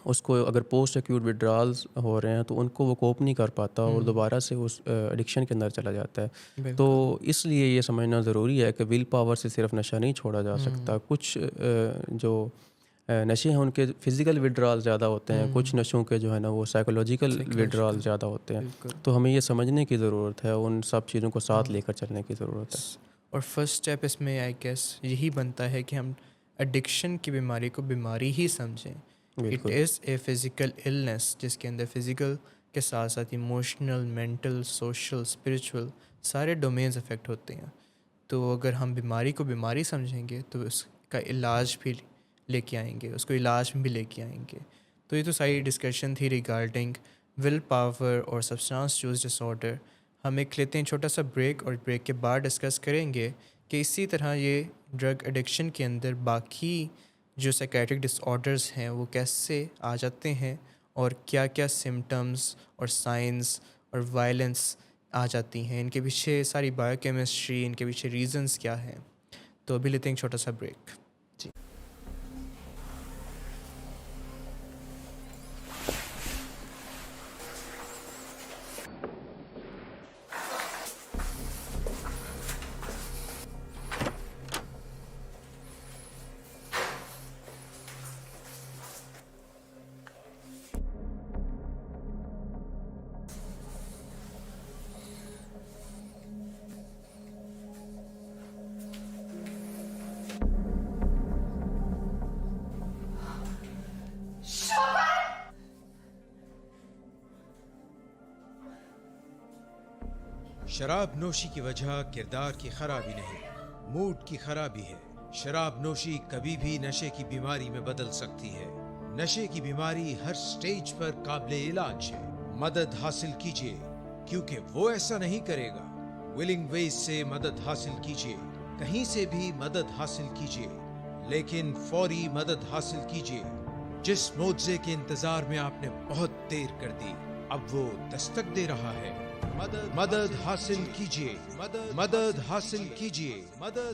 उसको अगर पोस्ट एक्यूट विड्रॉल्स हो रहे हैं तो उनको वो कोप नहीं कर पाता और दोबारा से उस एडिक्शन के अंदर चला जाता है। तो इसलिए ये समझना ज़रूरी है कि विल पावर से सिर्फ नशा नहीं छोड़ा जा सकता। कुछ जो नशे हैं उनके फ़िज़िकल विड्रॉल ज़्यादा होते हैं, कुछ नशों के जो है ना वो साइकोलॉजिकल विड्रॉल ज़्यादा होते हैं। तो हमें ये समझने की ज़रूरत है, उन सब चीज़ों को साथ लेकर चलने की ज़रूरत है। और फर्स्ट स्टेप इसमें आई गेस यही बनता है कि हम एडिक्शन की बीमारी को बीमारी ही समझें। It is a physical illness जिसके अंदर फ़िज़िकल के साथ साथ इमोशनल, मेंटल, सोशल, स्पिरिचुअल सारे डोमेन्स अफेक्ट होते हैं। तो अगर हम बीमारी को बीमारी समझेंगे तो उसका इलाज भी लेके आएंगे, उसको इलाज में भी लेके आएंगे। तो ये तो सारी डिस्कशन थी रिगार्डिंग विल पावर और सब्सटेंस यूज़ डिसऑर्डर। हम एक लेते हैं छोटा सा ब्रेक और ब्रेक के बाद डिस्कस करेंगे कि इसी तरह ये ड्रग एडिक्शन के अंदर बाकी जो साइकेट्रिक डिसऑर्डर्स हैं वो कैसे आ जाते हैं और क्या क्या सिम्टम्स और साइंस और वायलेंस आ जाती हैं, इनके पीछे सारी बायोकेमिस्ट्री, इनके पीछे रीजंस क्या हैं। तो अभी लेते हैं एक छोटा सा ब्रेक। शराब नोशी की वजह किरदार की खराबी नहीं, मूड की खराबी है। शराब नोशी कभी भी नशे की बीमारी में बदल सकती है। नशे की बीमारी हर स्टेज पर काबिले इलाज है। मदद हासिल कीजिए, क्योंकि वो ऐसा नहीं करेगा। विलिंग वेज से मदद हासिल कीजिए, कहीं से भी मदद हासिल कीजिए, लेकिन फौरी मदद हासिल कीजिए। जिस मुआवजे के इंतजार में आपने बहुत देर कर दी, अब वो दस्तक दे रहा है। मदद हासिल कीजिए, मदद हासिल कीजिए,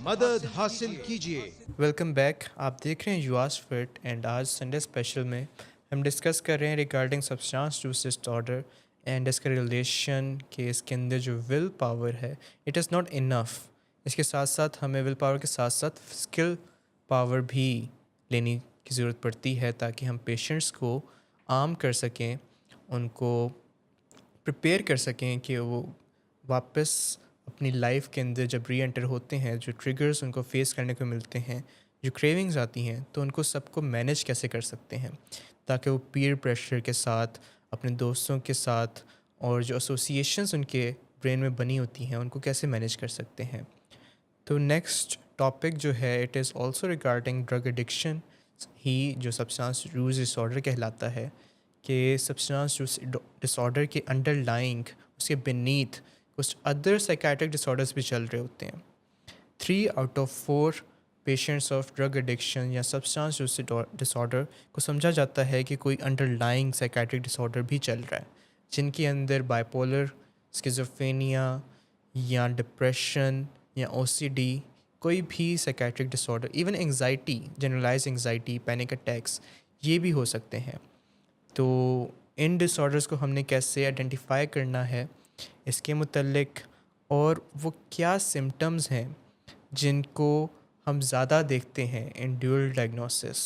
मदद हासिल कीजिए। Welcome back. आप देख रहे हैं you asked for it and आज संडे स्पेशल में हम डिस्कस कर रहे हैं regarding substance use disorder and इसका रिलेशन कि इसके अंदर जो विल पावर है इट इज़ नॉट इनफ। इसके साथ साथ हमें विल पावर के साथ साथ स्किल पावर भी लेने की ज़रूरत पड़ती है ताकि हम पेशेंट्स को आर्म कर सकें, उनको प्रिपेयर कर सकें कि वो वापस अपनी लाइफ के अंदर जब री एंटर होते हैं, जो ट्रिगर्स उनको फेस करने को मिलते हैं, जो क्रेविंग्स आती हैं, तो उनको सबको मैनेज कैसे कर सकते हैं ताकि वो पीयर प्रेशर के साथ, अपने दोस्तों के साथ और जो एसोसिएशंस उनके ब्रेन में बनी होती हैं उनको कैसे मैनेज कर सकते हैं। तो नेक्स्ट टॉपिक जो है it is also regarding drug addiction ही जो सब्सटेंस यूज डिसऑर्डर कहलाता है कि सब्सटेंस यूज डिसऑर्डर के अंडरलाइंग उसके beneath कुछ अदर साइकेट्रिक डिसऑर्डर्स भी चल रहे होते हैं। 3 out of 4 patients of drug addiction या सब्सटेंस यूज डिसऑर्डर को समझा जाता है कि कोई अंडरलाइंग साइकेट्रिक डिसऑर्डर भी चल रहा है, जिनके अंदर बाइपोलर, स्किज़ोफ्रेनिया या डिप्रेशन या OCD, कोई भी psychiatric disorder, even anxiety, generalise anxiety, panic attacks, ये भी हो सकते हैं। तो इन डिसऑर्डर्स को हमने कैसे आइडेंटिफाई करना है इसके मुतल्लिक और वो क्या सिम्टम्स हैं जिनको हम ज़्यादा देखते हैं इन ड्यूअल डायग्नोसिस,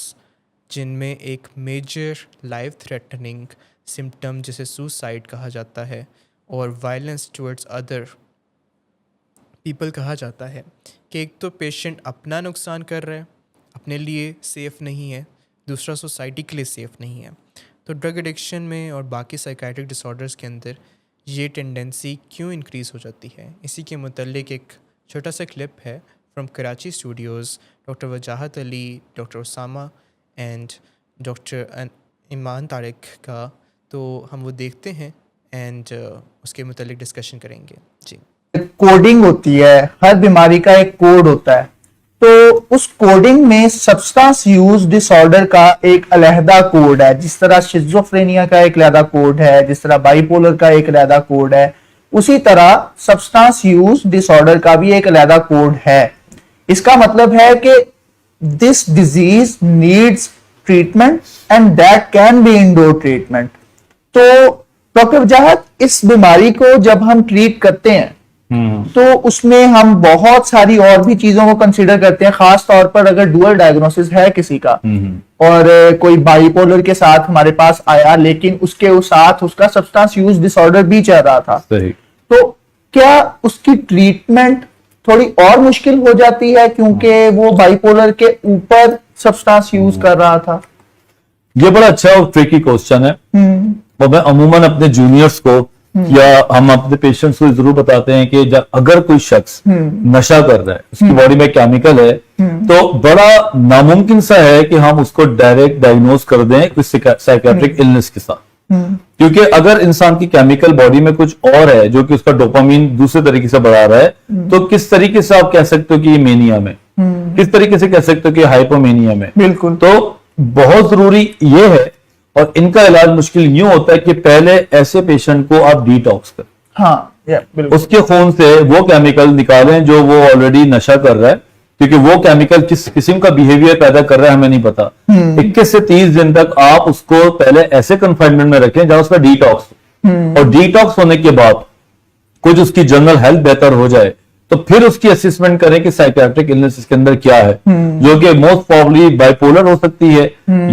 जिनमें एक मेजर लाइफ थ्रेटनिंग सिम्टम जिसे सुसाइड कहा जाता है और वायलेंस टुवर्ड्स अदर पीपल कहा जाता है कि एक तो पेशेंट अपना नुकसान कर रहा है, अपने लिए सेफ़ नहीं है, दूसरा सोसाइटी के लिए सेफ़ नहीं है। तो ड्रग एडिक्शन में और बाकी साइकेट्रिक डिसऑर्डर्स के अंदर ये टेंडेंसी क्यों इंक्रीज़ हो जाती है, इसी के मुतल्लिक एक छोटा सा क्लिप है from Karachi studios, doctor Wajahat Ali, doctor Usama and doctor Iman Tariq का। तो हम वो देखते हैं एंड उसके मुतल्लिक डिस्कशन करेंगे। जी, कोडिंग होती है, हर बीमारी का एक कोड होता है, तो उस कोडिंग में सब्सटेंस यूज डिसऑर्डर का एक अलहदा कोड है। जिस तरह शिज़ोफ्रेनिया का एक अलहदा कोड है, जिस तरह बाइपोलर का एक अलहदा कोड है, उसी तरह सब्सटेंस यूज डिसऑर्डर का भी एक अलहदा कोड है। इसका मतलब है कि this disease needs treatment and that can be indoor treatment. तो डॉक्टर वजाहत, इस बीमारी को जब हम ट्रीट करते हैं तो उसमें हम बहुत सारी और भी चीजों को कंसीडर करते हैं, खास तौर पर अगर डुअल डायग्नोसिस है किसी का और कोई बाइपोलर के साथ हमारे पास आया लेकिन उसके साथ उसका सब्सटेंस यूज डिसऑर्डर भी चल रहा था, तो क्या उसकी ट्रीटमेंट थोड़ी और मुश्किल हो जाती है क्योंकि वो बाइपोलर के ऊपर सब्सटेंस यूज कर रहा था? ये बड़ा अच्छा और ट्रिकी क्वेश्चन है और मैं अमूमन अपने जूनियर्स को या हम अपने पेशेंट्स को जरूर बताते हैं कि अगर कोई शख्स नशा कर रहा है, उसकी बॉडी में केमिकल है, तो बड़ा नामुमकिन सा है कि हम उसको डायरेक्ट डायग्नोज कर दें कोई साइकेट्रिक इलनेस के साथ, क्योंकि अगर इंसान की केमिकल बॉडी में कुछ और है जो कि उसका डोपामीन दूसरे तरीके से बढ़ा रहा है, तो किस तरीके से आप कह सकते हो कि ये मेनिया में, किस तरीके से कह सकते हो कि हाइपोमेनिया में। बिल्कुल। तो बहुत जरूरी ये है और इनका इलाज मुश्किल यूं होता है कि पहले ऐसे पेशेंट को आप डिटॉक्स करें, हाँ, उसके खून से वो केमिकल निकालें जो वो ऑलरेडी नशा कर रहा है, क्योंकि वो केमिकल किस किस्म का बिहेवियर पैदा कर रहा है हमें नहीं पता। 21 से 30 दिन तक आप उसको पहले ऐसे कन्फाइनमेंट में रखें जहां उसका डिटॉक्स, और डिटॉक्स होने के बाद कुछ उसकी जनरल हेल्थ बेहतर हो जाए तो फिर उसकी असेसमेंट करें कि साइकियाट्रिक इलनेस इसके अंदर क्या है, जो कि मोस्ट प्रॉब्ली बाइपोलर हो सकती है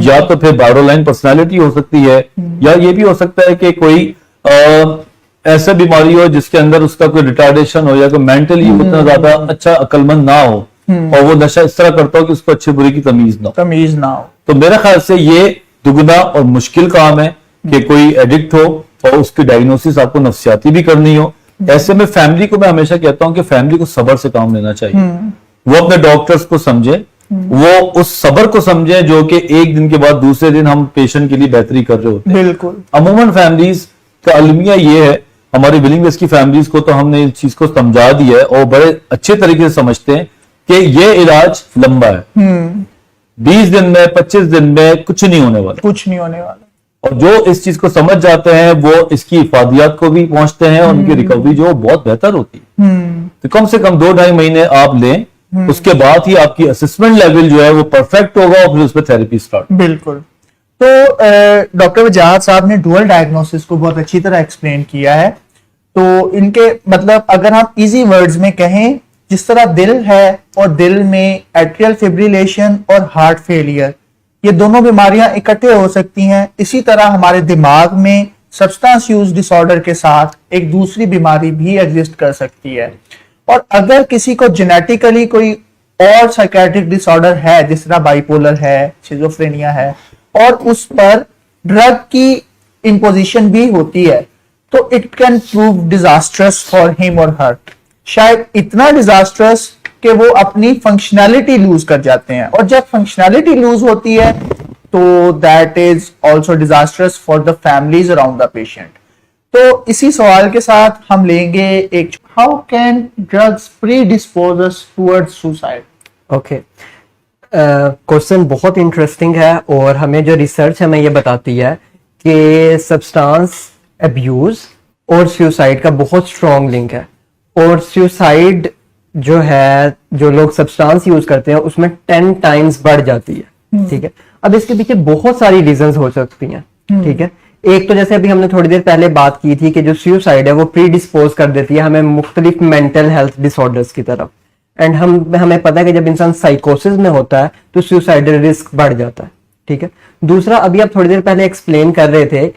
या तो फिर बारोलाइन पर्सनालिटी हो सकती है, या ये भी हो सकता है कि कोई ऐसा बीमारी हो जिसके अंदर उसका कोई रिटार्डेशन हो या कोई मेंटली उतना ज्यादा अच्छा अक्लमंद ना हो और वो नशा इस तरह करता हो कि उसको अच्छी बुरी की तमीज ना हो। तो मेरे ख्याल से ये दुगना और मुश्किल काम है कि कोई एडिक्ट हो और उसकी डायग्नोसिस आपको नफ्सियाती भी करनी हो। ऐसे में फैमिली को मैं हमेशा कहता हूं कि फैमिली को सब्र से काम लेना चाहिए, वो अपने डॉक्टर्स को समझे, वो उस सब्र को समझे जो कि एक दिन के बाद दूसरे दिन हम पेशेंट के लिए बेहतरी कर रहे होते हैं। बिल्कुल। अमूमन फैमिलीज का अलमिया ये है, हमारी विलिंगनेस की फैमिलीज को तो हमने इस चीज को समझा दिया है और बड़े अच्छे तरीके से समझते हैं कि ये इलाज लंबा है, 20 दिन में 25 दिन में कुछ नहीं होने वाला, और जो इस चीज को समझ जाते हैं वो इसकी इफादियात को भी पहुंचते हैं और उनकी रिकवरी जो बहुत बेहतर होती है। तो कम से कम 2-2.5 महीने आप लें, उसके बाद ही आपकी असेसमेंट लेवल जो है वो परफेक्ट होगा और फिर उस पर थेरेपी स्टार्ट। बिल्कुल। तो डॉक्टर वजाहत साहब ने डुअल डायग्नोसिस को बहुत अच्छी तरह एक्सप्लेन किया है। तो इनके मतलब अगर हम इजी वर्ड्स में कहें, जिस तरह दिल है और दिल में एट्रियल फिब्रिलेशन और हार्ट फेलियर, ये दोनों बीमारियां इकट्ठे हो सकती हैं, इसी तरह हमारे दिमाग में सब्सटेंस यूज डिसऑर्डर के साथ एक दूसरी बीमारी भी एग्जिस्ट कर सकती है। और अगर किसी को जेनेटिकली कोई और साइकेट्रिक डिसऑर्डर है, जिस तरह बाइपोलर है, शिजोफ्रेनिया है, और उस पर ड्रग की इम्पोजिशन भी होती है, तो it can prove disastrous for him और हर। शायद इतना डिजास्ट्रस कि वो अपनी फंक्शनैलिटी लूज कर जाते हैं, और जब फंक्शनैलिटी लूज होती है तो that is also disastrous for the families around the patient. तो इसी सवाल के साथ हम लेंगे एक, how can drugs predispose us towards suicide? Okay, question बहुत इंटरेस्टिंग है और हमें जो रिसर्च हमें ये बताती है कि सब्सटेंस अब्यूज और सुसाइड का बहुत स्ट्रॉन्ग लिंक है। और सुसाइड जो है, जो लोग सब्सटेंस यूज करते हैं उसमें 10 टाइम्स बढ़ जाती है। ठीक है, अब इसके पीछे बहुत सारी रीजंस हो सकती हैं। ठीक है, एक तो जैसे अभी हमने थोड़ी देर पहले बात की थी कि जो सुसाइड है वो प्रीडिस्पोज कर देती है हमें मुख्तलिफ मेंटल हेल्थ डिसऑर्डर्स की तरफ। एंड हमें पता है कि जब इंसान साइकोसिस में होता है तो सुसाइडल रिस्क बढ़ जाता है। ठीक है, दूसरा, अभी आप थोड़ी देर पहले एक्सप्लेन कर रहे थे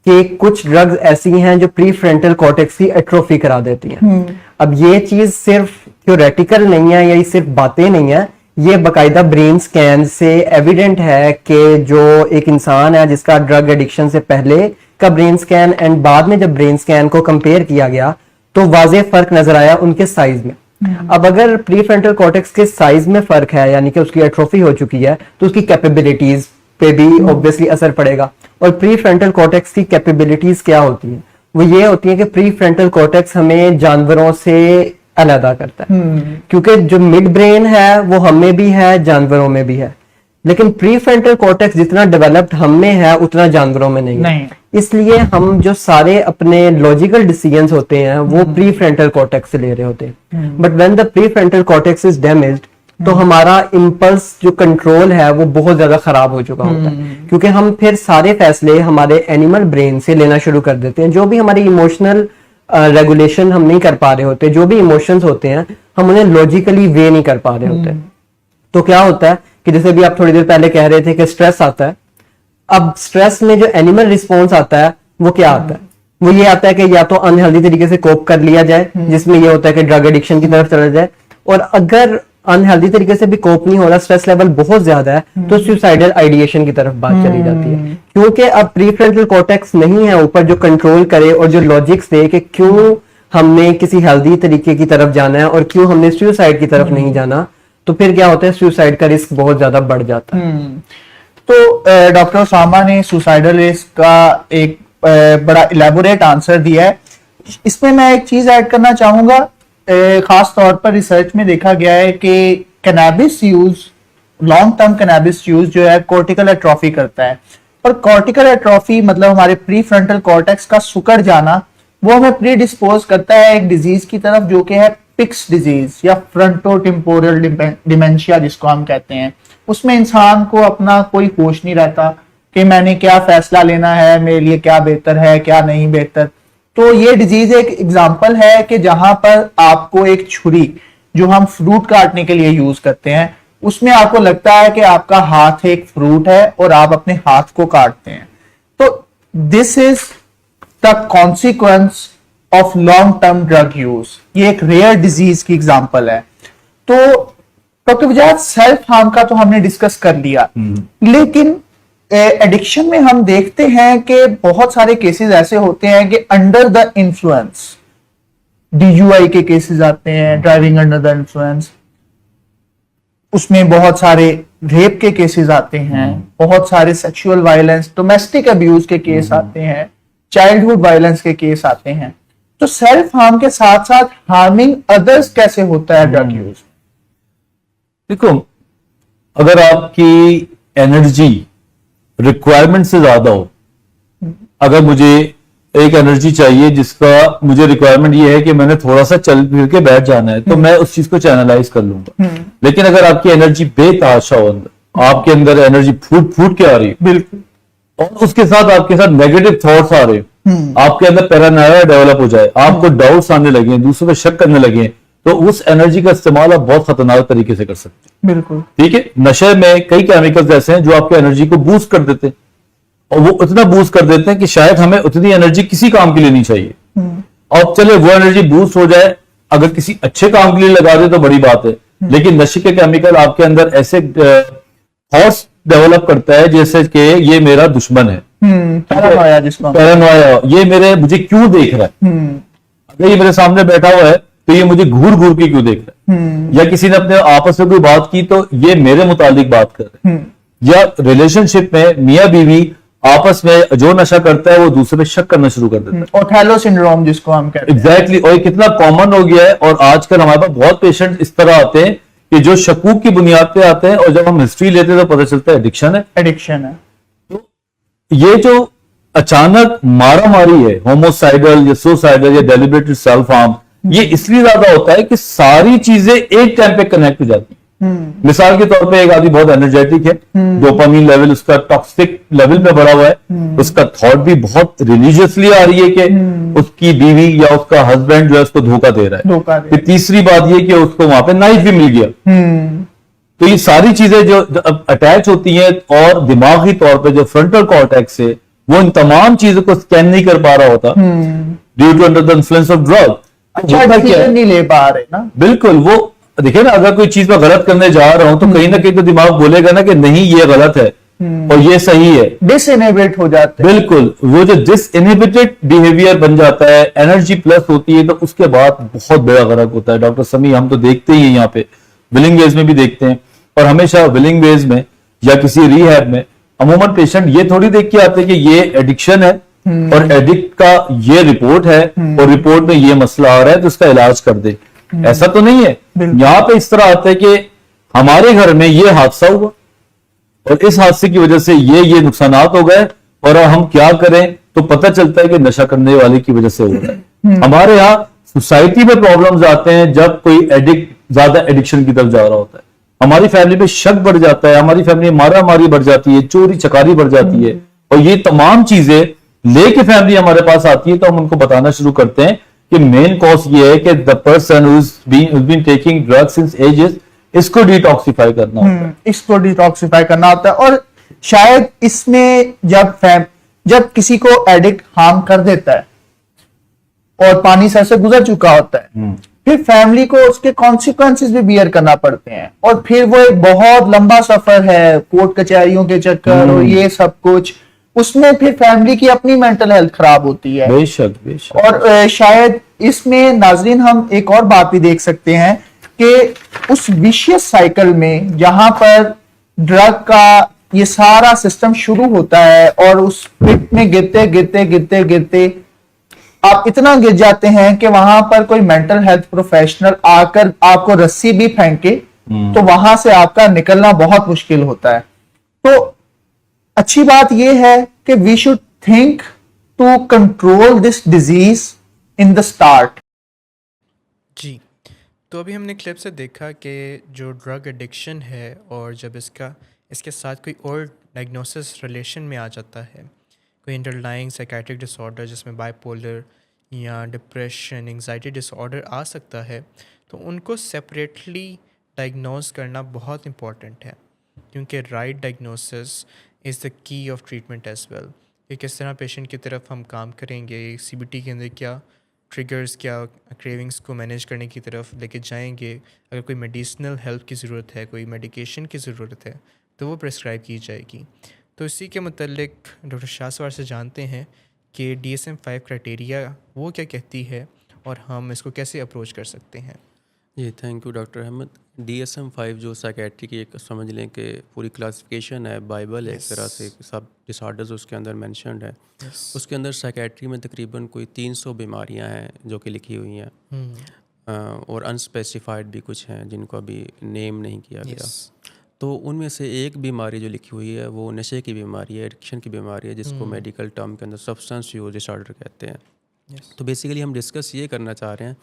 कि कुछ ड्रग्स ऐसी हैं जो प्री फ्रंटल कॉर्टेक्स की एट्रोफी करा देती हैं। अब ये चीज सिर्फ थ्योरेटिकल नहीं है या ये सिर्फ बातें नहीं है, ये बाकायदा ब्रेन स्कैन से एविडेंट है कि जो एक इंसान है जिसका ड्रग एडिक्शन से पहले का ब्रेन स्कैन एंड बाद में जब ब्रेन स्कैन को कंपेयर किया गया तो वाज़ेह फर्क नजर आया उनके साइज में। अब अगर प्री फ्रंटल कॉर्टेक्स के साइज में फर्क है, यानी कि उसकी एट्रोफी हो चुकी है, तो उसकी कैपेबिलिटीज पे भी ऑब्वियसली असर पड़ेगा। और प्री फ्रंटल कॉर्टेक्स की कैपेबिलिटीज क्या होती हैं? वो ये होती है कि प्री फ्रंटल कॉर्टेक्स हमें जानवरों से अलग करता है, क्योंकि जो मिड ब्रेन है वो हमें भी है, जानवरों में भी है, लेकिन प्री फ्रंटल कॉर्टेक्स जितना डेवलप्ड हम में है उतना जानवरों में नहीं है। इसलिए हम जो सारे अपने लॉजिकल डिसीजंस होते हैं वो प्री फ्रंटल कॉर्टेक्स से ले रहे होते हैं। But when the pre frontal cortex is damaged तो हमारा इम्पल्स जो कंट्रोल है वो बहुत ज्यादा खराब हो चुका होता है, क्योंकि हम फिर सारे फैसले हमारे एनिमल ब्रेन से लेना शुरू कर देते हैं। जो भी हमारी इमोशनल रेगुलेशन हम नहीं कर पा रहे होते, जो भी इमोशंस होते हैं हम उन्हें लॉजिकली वे नहीं कर पा रहे होते। तो क्या होता है कि जैसे भी आप थोड़ी देर पहले कह रहे थे कि स्ट्रेस आता है, अब स्ट्रेस में जो एनिमल रिस्पॉन्स आता है वो क्या आता है? वो ये आता है कि या तो अनहेल्दी तरीके से कोप कर लिया जाए, जिसमें ये होता है कि ड्रग एडिक्शन की तरफ चला जाए, और अगर अनहेल्दी तरीके से भी कोप नहीं हो रहा, स्ट्रेस लेवल बहुत ज्यादा है, तो सुसाइडल आइडिएशन की तरफ बात चली जाती है। क्योंकि अब प्रीफ्रंटल कॉर्टेक्स नहीं है ऊपर जो कंट्रोल करे और जो लॉजिक्स दे कि क्यों हमने किसी हेल्दी तरीके की तरफ जाना है और क्यों हमने सुसाइड की तरफ नहीं जाना, तो फिर क्या होता है, सुसाइड का रिस्क बहुत ज्यादा बढ़ जाता है। तो डॉक्टर उसामा ने सुसाइडल रिस्क का एक बड़ा इलेबोरेट आंसर दिया है। इसमें मैं एक चीज ऐड करना चाहूंगा, खास तौर पर रिसर्च में देखा गया है कि cannabis use, long term cannabis use जो है कॉर्टिकल एट्रोफी करता है। और कॉर्टिकल एट्रोफी मतलब हमारे प्री फ्रंटल कॉर्टेक्स का सुकड़ जाना, वो हमें प्री डिस्पोज करता है एक डिजीज की तरफ जो कि है पिक्स डिजीज या फ्रंटोटेम्पोरल डिमेंशिया जिसको हम कहते हैं। उसमें इंसान को अपना कोई होश नहीं रहता कि मैंने क्या फैसला लेना है, मेरे लिए क्या बेहतर है, क्या नहीं बेहतर। तो ये डिजीज एक एग्जांपल है कि जहां पर आपको एक छुरी जो हम फ्रूट काटने के लिए यूज करते हैं, उसमें आपको लगता है कि आपका हाथ एक फ्रूट है और आप अपने हाथ को काटते हैं। तो this is the consequence of long term drug use. ये एक रेयर डिजीज की एग्जांपल है। तो डॉक्टर वजाहत, सेल्फ हार्म का तो हमने डिस्कस कर लिया, लेकिन एडिक्शन में हम देखते हैं कि बहुत सारे केसेस ऐसे होते हैं कि अंडर द इन्फ्लुएंस, DUI के केसेस आते हैं, ड्राइविंग अंडर द इन्फ्लुएंस, उसमें बहुत सारे रेप के केसेस आते हैं, बहुत सारे सेक्सुअल वायलेंस, डोमेस्टिक अब्यूज के केस आते हैं, चाइल्डहुड वायलेंस के केस आते हैं। तो सेल्फ हार्म के साथ साथ हार्मिंग अदर्स कैसे होता है ड्रग यूज? देखो, अगर आपकी एनर्जी रिक्वायरमेंट से ज्यादा हो अगर मुझे एक एनर्जी चाहिए जिसका मुझे रिक्वायरमेंट ये है कि मैंने थोड़ा सा चल फिर के बैठ जाना है, तो मैं उस चीज को चैनलाइज कर लूंगा। लेकिन अगर आपकी एनर्जी बेतहाशा हो, अंदर आपके अंदर एनर्जी फूट फूट के आ रही है, बिल्कुल, और उसके साथ आपके साथ नेगेटिव थॉट्स आ रहे हैं, आपके अंदर पैरानोया डेवलप हो जाए, आपको डाउट्स आने लगे, दूसरों पे शक करने लगे, तो उस एनर्जी का इस्तेमाल आप बहुत खतरनाक तरीके से कर सकते हैं। बिल्कुल, ठीक है, नशे में कई केमिकल्स ऐसे हैं जो आपकी एनर्जी को बूस्ट कर देते हैं, और वो उतना बूस्ट कर देते हैं कि शायद हमें उतनी एनर्जी किसी काम के लिए नहीं चाहिए। और चले वो एनर्जी बूस्ट हो जाए, अगर किसी अच्छे काम के लिए लगा दे तो बड़ी बात है, लेकिन नशे के केमिकल आपके अंदर ऐसे थॉट्स डेवलप करता है जैसे कि ये मेरा दुश्मन है, पैरानोया जिसको पैरानोया, ये मुझे क्यों देख रहा है, अगर ये मेरे सामने बैठा हुआ है तो ये मुझे घूर घूर के क्यों देख रहा है, या किसी ने अपने आपस में कोई बात की तो ये मेरे मुतालिक बात कर रहे हैं, या रिलेशनशिप में मियां बीवी आपस में जो नशा करता है वो दूसरे पे शक करना शुरू कर देता है, ओथेलो सिंड्रोम जिसको हम कहते हैं। एग्जैक्टली। और ये कितना कॉमन हो गया है, और आजकल हमारे पास बहुत पेशेंट इस तरह आते हैं कि जो शकूक की बुनियाद पे आते हैं, और जब हम हिस्ट्री लेते हैं तो पता चलता है एडिक्शन है। एडिक्शन है। ये जो अचानक मारा मारी है, होमोसाइडल या सुसाइडल या डेलिब्रेटेड सेल्फ हार्म, ये इसलिए ज्यादा होता है कि सारी चीजें एक टाइम पे कनेक्ट हो जाती है। मिसाल के तौर पे एक आदमी बहुत एनर्जेटिक है, डोपामिन लेवल उसका टॉक्सिक लेवल पे बढ़ा हुआ है, उसका थॉट भी बहुत रिलीजियसली आ रही है कि उसकी बीवी या उसका हस्बैंड जो है उसको धोखा दे रहा है। फिर तीसरी बात ये कि उसको वहां पे नाइफ भी मिल गया। तो ये सारी चीजें जो अटैच होती हैं, और दिमागी तौर पे जो फ्रंटल कॉर्टेक्स है वो इन तमाम चीजों को स्कैन नहीं कर पा रहा होता, due to under the influence of drug. अच्छा डिसीजन नहीं ले पा रहे ना। बिल्कुल, वो देखिए ना, अगर कोई चीज में गलत करने जा रहा हूं तो कहीं ना कहीं तो दिमाग बोलेगा ना कि नहीं ये गलत है और ये सही है, डिसइनहिबिट हो जाते हैं। बिल्कुल, वो जो डिसइनहिबिटेड बिहेवियर बन जाता है, एनर्जी प्लस होती है, तो उसके बाद बहुत बड़ा गलत होता है। डॉक्टर समी, हम तो देखते ही हैं यहाँ पे, विलिंग वेज में भी देखते हैं, और हमेशा विलिंग वेज में या किसी रिहैब में अमूमन पेशेंट ये थोड़ी देख के आते हैं कि ये एडिक्शन है और एडिक्ट का ये रिपोर्ट है और रिपोर्ट में ये मसला आ रहा है तो उसका इलाज कर दे। ऐसा तो नहीं है। यहाँ पे इस तरह आता है कि हमारे घर में ये हादसा हुआ और इस हादसे की वजह से ये नुकसानात हो गए, और अब हम क्या करें, तो पता चलता है कि नशा करने वाले की वजह से हो रहा है। हमारे यहाँ सोसाइटी में प्रॉब्लम्स आते हैं जब कोई एडिक्ट ज्यादा एडिक्शन की तरफ जा रहा होता है, हमारी फैमिली में शक बढ़ जाता है, हमारी फैमिली में मारा मारी बढ़ जाती है, चोरी चकारी बढ़ जाती है, और ये तमाम चीजें लेके फैमिली हमारे पास आती है, तो हम उनको बताना शुरू करते हैं कि मेन कॉज ये है कि the person who is been taking drugs since ages, इसको डिटॉक्सिफाई करना होता है। इसको डिटॉक्सिफाई करना होता है। और शायद इसमें जब किसी को एडिक्ट हार्म कर देता है और पानी सर से गुजर चुका होता है, फिर फैमिली को उसके कॉन्सिक्वेंसेस भी बियर करना पड़ते हैं, और फिर वो एक बहुत लंबा सफर है, कोर्ट कचहरियों के चक्कर और ये सब कुछ, उसमें फिर फैमिली की अपनी मेंटल हेल्थ खराब होती है। बेशक बेशक। और शायद इसमें नाजरीन हम एक और बात भी देख सकते हैं कि उस विशियस साइकिल में जहां पर ड्रग का ये सारा सिस्टम शुरू होता है, और उस पिट में गिरते गिरते गिरते गिरते आप इतना गिर जाते हैं कि वहां पर कोई मेंटल हेल्थ प्रोफेशनल आकर आपको रस्सी भी फेंके तो वहां से आपका निकलना बहुत मुश्किल होता है। तो अच्छी बात यह है कि we should think to control this disease in the start. जी, तो अभी हमने क्लिप से देखा कि जो ड्रग एडिक्शन है और जब इसके साथ कोई और डायग्नोसिस रिलेशन में आ जाता है, कोई अंडरलाइंग साइकेट्रिक डिसऑर्डर जिसमें बाइपोलर या डिप्रेशन, एंजाइटी डिसऑर्डर आ सकता है, तो उनको सेपरेटली डायग्नोस करना बहुत इम्पॉर्टेंट है, क्योंकि right diagnosis is the key of treatment as well. कि किस तरह पेशेंट की तरफ हम काम करेंगे, सीबीटी के अंदर क्या ट्रिगर्स, क्या क्रेविंग्स को मैनेज करने की तरफ लेके जाएंगे। अगर कोई मेडिसिनल हेल्प की ज़रूरत है, कोई मेडिकेशन की ज़रूरत है, तो वो प्रिस्क्राइब की जाएगी। तो इसी के मतलब डॉक्टर शाह सवार से जानते हैं कि DSM-5 क्राइटेरिया वो क्या कहती है और हम इसको कैसे अप्रोच कर सकते हैं। जी thank you doctor Ahmad. DSM-5 जो साइकेट्री की एक समझ लें कि पूरी क्लासिफिकेशन है, बाइबल है एक तरह से, सब डिसऑर्डर्स उसके अंदर मेंशन्ड है। उसके अंदर साइकेट्री में तकरीबन कोई 300 बीमारियां हैं जो कि लिखी हुई हैं, और अनस्पेसिफाइड भी कुछ हैं जिनको अभी नेम नहीं किया गया। तो उनमें से एक बीमारी जो लिखी हुई है वो नशे की बीमारी है, एडिक्शन की बीमारी है, जिसको मेडिकल टर्म के अंदर सब्सटेंस यूज डिसऑर्डर कहते हैं। तो बेसिकली हम डिस्कस ये करना चाह रहे हैं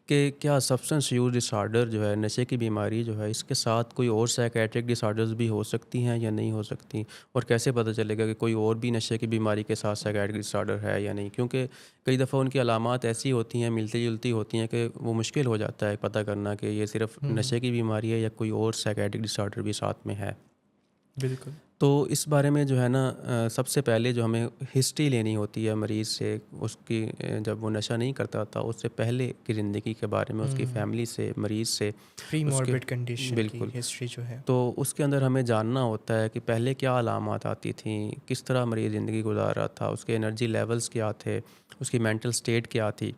कि क्या सब्सटेंस यूज डिसऑर्डर जो है, नशे की बीमारी जो है, इसके साथ कोई और साइकेट्रिक डिसऑर्डर्स भी हो सकती हैं या नहीं हो सकती, और कैसे पता चलेगा कि कोई और भी नशे की बीमारी के साथ साइकेट्रिक डिसऑर्डर है या नहीं, क्योंकि कई दफ़ा उनकी अलामात ऐसी होती हैं, मिलती जुलती होती हैं, कि वो मुश्किल हो जाता है पता करना कि ये सिर्फ नशे की बीमारी है या कोई और साइकेट्रिक डिसऑर्डर भी साथ में है। बिल्कुल। तो इस बारे में जो है ना, सबसे पहले जो हमें हिस्ट्री लेनी होती है मरीज़ से, उसकी जब वो नशा नहीं करता था उससे पहले की ज़िंदगी के बारे में, उसकी फैमिली से, मरीज़ से, प्री मॉर्बिड कंडीशन बिल्कुल की हिस्ट्री जो है। तो उसके अंदर हमें जानना होता है कि पहले क्या अलामात आती थी, किस तरह मरीज़ ज़िंदगी गुजार रहा था, उसके एनर्जी लेवल्स क्या थे, उसकी मेंटल स्टेट क्या थी।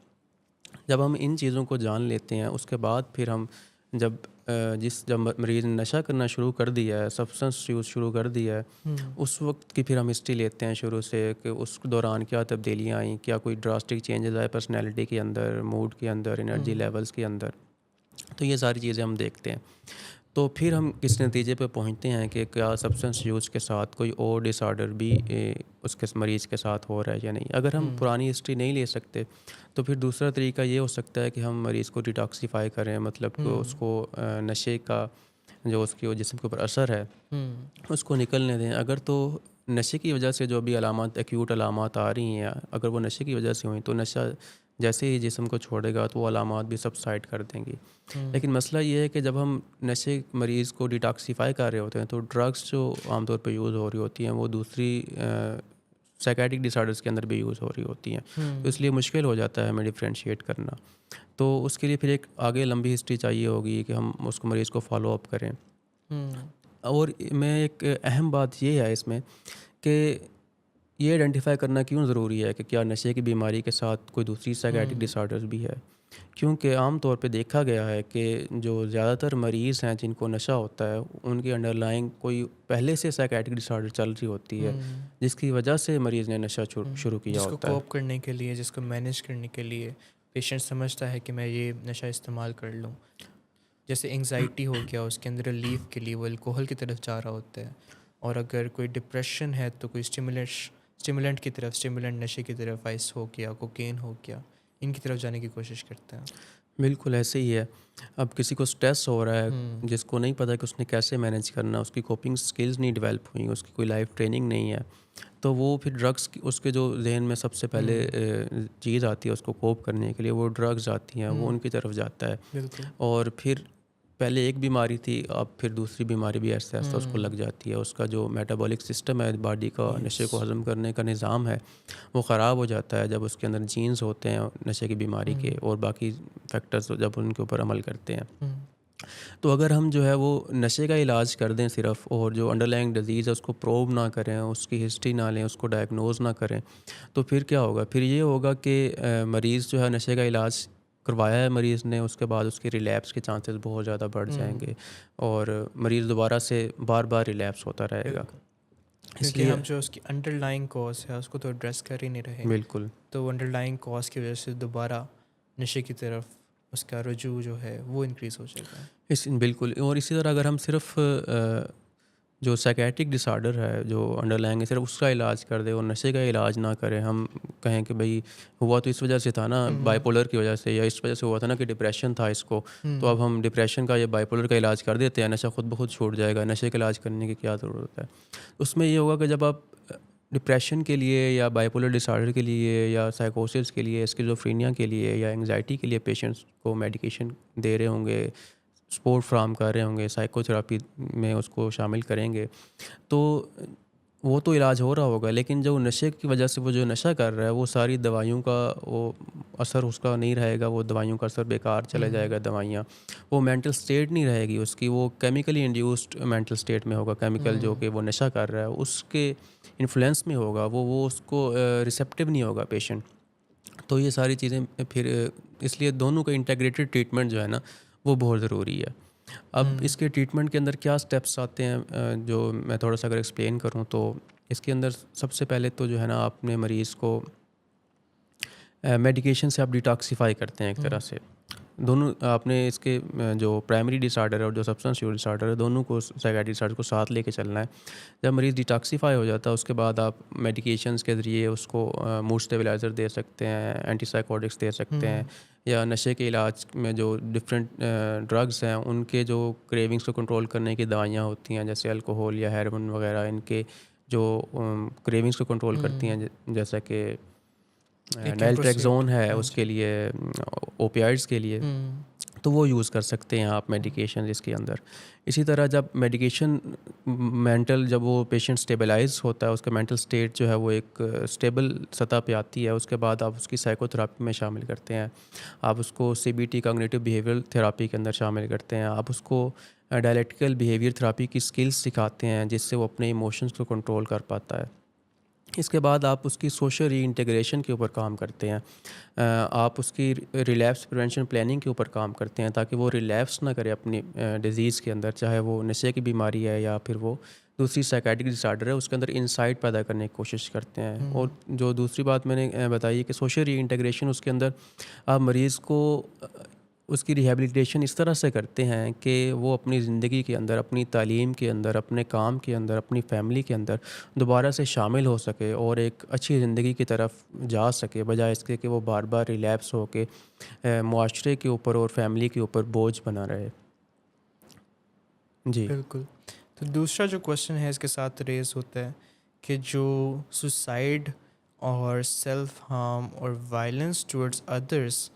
जब हम इन चीज़ों को जान लेते हैं, उसके बाद फिर हम जब मरीज़ ने नशा करना शुरू कर दिया है, सब्सटेंस यूज़ शुरू कर दिया है, उस वक्त की फिर हम हिस्ट्री लेते हैं शुरू से कि उस दौरान क्या तब्दीलियाँ आई, क्या कोई ड्रास्टिक चेंजेस आए पर्सनैलिटी के अंदर, मूड के अंदर, एनर्जी लेवल्स के अंदर। तो ये सारी चीज़ें हम देखते हैं। तो फिर हम इस नतीजे पे पहुंचते हैं कि क्या सब्सटेंस यूज़ के साथ कोई और डिसऑर्डर भी उसके मरीज़ के साथ हो रहा है या नहीं। अगर हम पुरानी हिस्ट्री नहीं ले सकते तो फिर दूसरा तरीका ये हो सकता है कि हम मरीज़ को डिटॉक्सीफाई करें, मतलब कि उसको नशे का जो उसके जिस्म के ऊपर असर है उसको निकलने दें। अगर तो नशे की वजह से जो भी अलामत, एक्यूट अलामत आ रही हैं, अगर वो नशे की वजह से हुई तो नशा जैसे ही जिस्म को छोड़ेगा तो वो अलामत भी सबसाइड कर देंगी। लेकिन मसला ये है कि जब हम नशे मरीज़ को डिटॉक्सीफाई कर रहे होते हैं तो ड्रग्स जो आमतौर पे यूज़ हो रही होती हैं वो दूसरी साइकेट्रिक डिसऑर्डर्स के अंदर भी यूज़ हो रही होती हैं, तो इसलिए मुश्किल हो जाता है हमें डिफ्रेंशिएट करना। तो उसके लिए फिर एक आगे लंबी हिस्ट्री चाहिए होगी कि हम उसको मरीज़ को फॉलो अप करें। और मैं एक अहम बात ये है इसमें कि ये आइडेंटिफाई करना क्यों ज़रूरी है कि क्या नशे की बीमारी के साथ कोई दूसरी साइकेट्रिक डिसऑर्डर्स भी है, क्योंकि आम तौर पे देखा गया है कि जो ज़्यादातर मरीज़ हैं जिनको नशा होता है उनकी अंडरलाइंग कोई पहले से साइकेट्रिक डिसऑर्डर चल रही होती है, जिसकी वजह से मरीज़ ने नशा शुरू किया जिसको होता है। कोप करने के लिए, जिसको मैनेज करने के लिए पेशेंट समझता है कि मैं ये नशा इस्तेमाल कर लूँ। जैसे एंग्जाइटी हो गया, उसके अंदर रिलीफ के लिए वो अल्कोहल की तरफ जा रहा होता है, और अगर कोई डिप्रेशन है तो कोई स्टिमुलेंट की तरफ, स्टिमुलेंट नशे की तरफ, आइस हो गया, कोकेन हो गया, इनकी तरफ जाने की कोशिश करते हैं। बिल्कुल ऐसे ही है। अब किसी को स्ट्रेस हो रहा है, जिसको नहीं पता कि उसने कैसे मैनेज करना, उसकी कोपिंग स्किल्स नहीं डेवलप हुई, उसकी कोई लाइफ ट्रेनिंग नहीं है, तो वो फिर ड्रग्स उसके जो जहन में सबसे पहले चीज़ आती है उसको कोप करने के लिए, वो ड्रग्स आती हैं, वो उनकी तरफ जाता है। बिल्कुल। और फिर पहले एक बीमारी थी, अब फिर दूसरी बीमारी भी ऐसे ऐसे उसको लग जाती है। उसका जो मेटाबॉलिक सिस्टम है, बॉडी का नशे को हज़म करने का निज़ाम है, वो ख़राब हो जाता है जब उसके अंदर जीन्स होते हैं नशे की बीमारी के, और बाकी फैक्टर्स जब उनके ऊपर अमल करते हैं। तो अगर हम जो है वो नशे का इलाज कर दें सिर्फ, और जो अंडरलाइंग डिजीज़ है उसको प्रोब ना करें, उसकी हिस्ट्री ना लें, उसको डायग्नोज ना करें, तो फिर क्या होगा? फिर ये होगा कि मरीज़ जो है नशे का इलाज करवाया है मरीज़ ने, उसके बाद उसके रिलैप्स के चांसेस बहुत ज़्यादा बढ़ जाएंगे, और मरीज़ दोबारा से बार बार रिलैप्स होता रहेगा। इसलिए हम जो उसकी अंडरलाइंग कॉज है उसको तो एड्रेस कर ही नहीं रहे। बिल्कुल। तो अंडरलाइंग कॉज की वजह से दोबारा नशे की तरफ उसका रुझू जो है वो इंक्रीज़ हो जाएगा। बिल्कुल। और इसी तरह अगर हम सिर्फ जो साइकेट्रिक डिसऑर्डर है जो अंडरलाइंग है, सिर्फ उसका इलाज कर दे और नशे का इलाज ना करें, हम कहें कि भाई हुआ तो इस वजह से था ना, बाइपोलर की वजह से, या इस वजह से हुआ था ना कि डिप्रेशन था इसको, तो अब हम डिप्रेशन का या बाइपोलर का इलाज कर देते हैं, नशा खुद ब खुद छूट जाएगा, नशे का इलाज करने की क्या ज़रूरत है। उसमें ये होगा कि जब आप डिप्रेशन के लिए या बाइपोलर डिसऑर्डर के लिए या साइकोसिस के लिए, स्किज़ोफ्रेनिया के लिए या एंग्जाइटी के लिए पेशेंट्स को मेडिकेशन दे रहे होंगे, सपोर्ट फ्राहम कर रहे होंगे, साइकोथेरापी में उसको शामिल करेंगे, तो वो तो इलाज हो रहा होगा। लेकिन जो नशे की वजह से वो जो नशा कर रहा है, वो सारी दवाइयों का वो असर उसका नहीं रहेगा, वो दवाइयों का असर बेकार चले जाएगा दवाइयाँ, वो मेंटल स्टेट नहीं रहेगी उसकी, वो केमिकली इंड्यूस्ड मेंटल स्टेट में होगा। केमिकल जो कि वो नशा कर रहा है उसके इन्फ्लुएंस में होगा, वो उसको रिसेप्टिव नहीं होगा पेशेंट। तो ये सारी चीज़ें फिर इसलिए दोनों का इंटीग्रेटेड ट्रीटमेंट जो है ना वो बहुत ज़रूरी है। अब इसके ट्रीटमेंट के अंदर क्या स्टेप्स आते हैं, जो मैं थोड़ा सा अगर एक्सप्लेन करूं तो इसके अंदर सबसे पहले तो जो है ना आपने मरीज़ को मेडिकेशन से आप डिटॉक्सीफाई करते हैं एक तरह से। दोनों आपने इसके जो प्राइमरी डिसऑर्डर है और जो सब्सटेंस यूज डिसऑर्डर है, दोनों को साइकियाट्रिक डिसऑर्डर को साथ लेके चलना है। जब मरीज़ डिटॉक्सिफाई हो जाता है उसके बाद आप मेडिकेशंस के ज़रिए उसको मूड स्टेबलाइज़र दे सकते हैं, एंटीसाइकोटिक्स दे सकते हैं, या नशे के इलाज में जो डिफरेंट ड्रग्स हैं उनके जो क्रेविंग्स को कंट्रोल करने की दवाइयाँ होती हैं, जैसे अल्कोहल या हेरोइन वगैरह, इनके जो क्रेविंग्स को कंट्रोल करती हैं, जैसा कि नैलट्रेक्सोन है उसके लिए, ओपियाइड्स के लिए, तो वो यूज़ कर सकते हैं आप मेडिकेशन इसके अंदर। इसी तरह जब मेडिकेशन मेंटल, जब वो पेशेंट स्टेबलाइज होता है, उसका मेंटल स्टेट जो है वो एक स्टेबल सतह पे आती है, उसके बाद आप उसकी साइकोथेरापी में शामिल करते हैं, आप उसको सीबीटी कॉग्निटिव बिहेवियरल थेरापी के अंदर शामिल करते हैं, आप उसको डायलेक्टिकल बिहेवियर थेरापी की स्किल्स सिखाते हैं जिससे वो अपने इमोशंस को कंट्रोल कर पाता है। इसके बाद आप उसकी सोशल रीइंटीग्रेशन के ऊपर काम करते हैं, आप उसकी रिलैप्स प्रिवेंशन प्लानिंग के ऊपर काम करते हैं ताकि वो रिलैप्स ना करे अपनी डिज़ीज़ के अंदर, चाहे वो नशे की बीमारी है या फिर वो दूसरी साइकाइट्रिक डिसऑर्डर है, उसके अंदर इंसाइट पैदा करने की कोशिश करते हैं। और जो दूसरी बात मैंने बताई कि सोशल रीइंटीग्रेशन, उसके अंदर आप मरीज़ को उसकी रिहैबिलिटेशन इस तरह से करते हैं कि वो अपनी ज़िंदगी के अंदर, अपनी तालीम के अंदर, अपने काम के अंदर, अपनी फैमिली के अंदर दोबारा से शामिल हो सके और एक अच्छी ज़िंदगी की तरफ जा सके, बजाय इसके कि वो बार बार रिलैप्स हो के मुआशरे के ऊपर और फैमिली के ऊपर बोझ बना रहे। जी बिल्कुल। तो दूसरा जो क्वेश्चन है इसके साथ रेज़ होता है कि जो सुसाइड और सेल्फ हार्म और वायलेंस टुवर्ड्स अदर्स,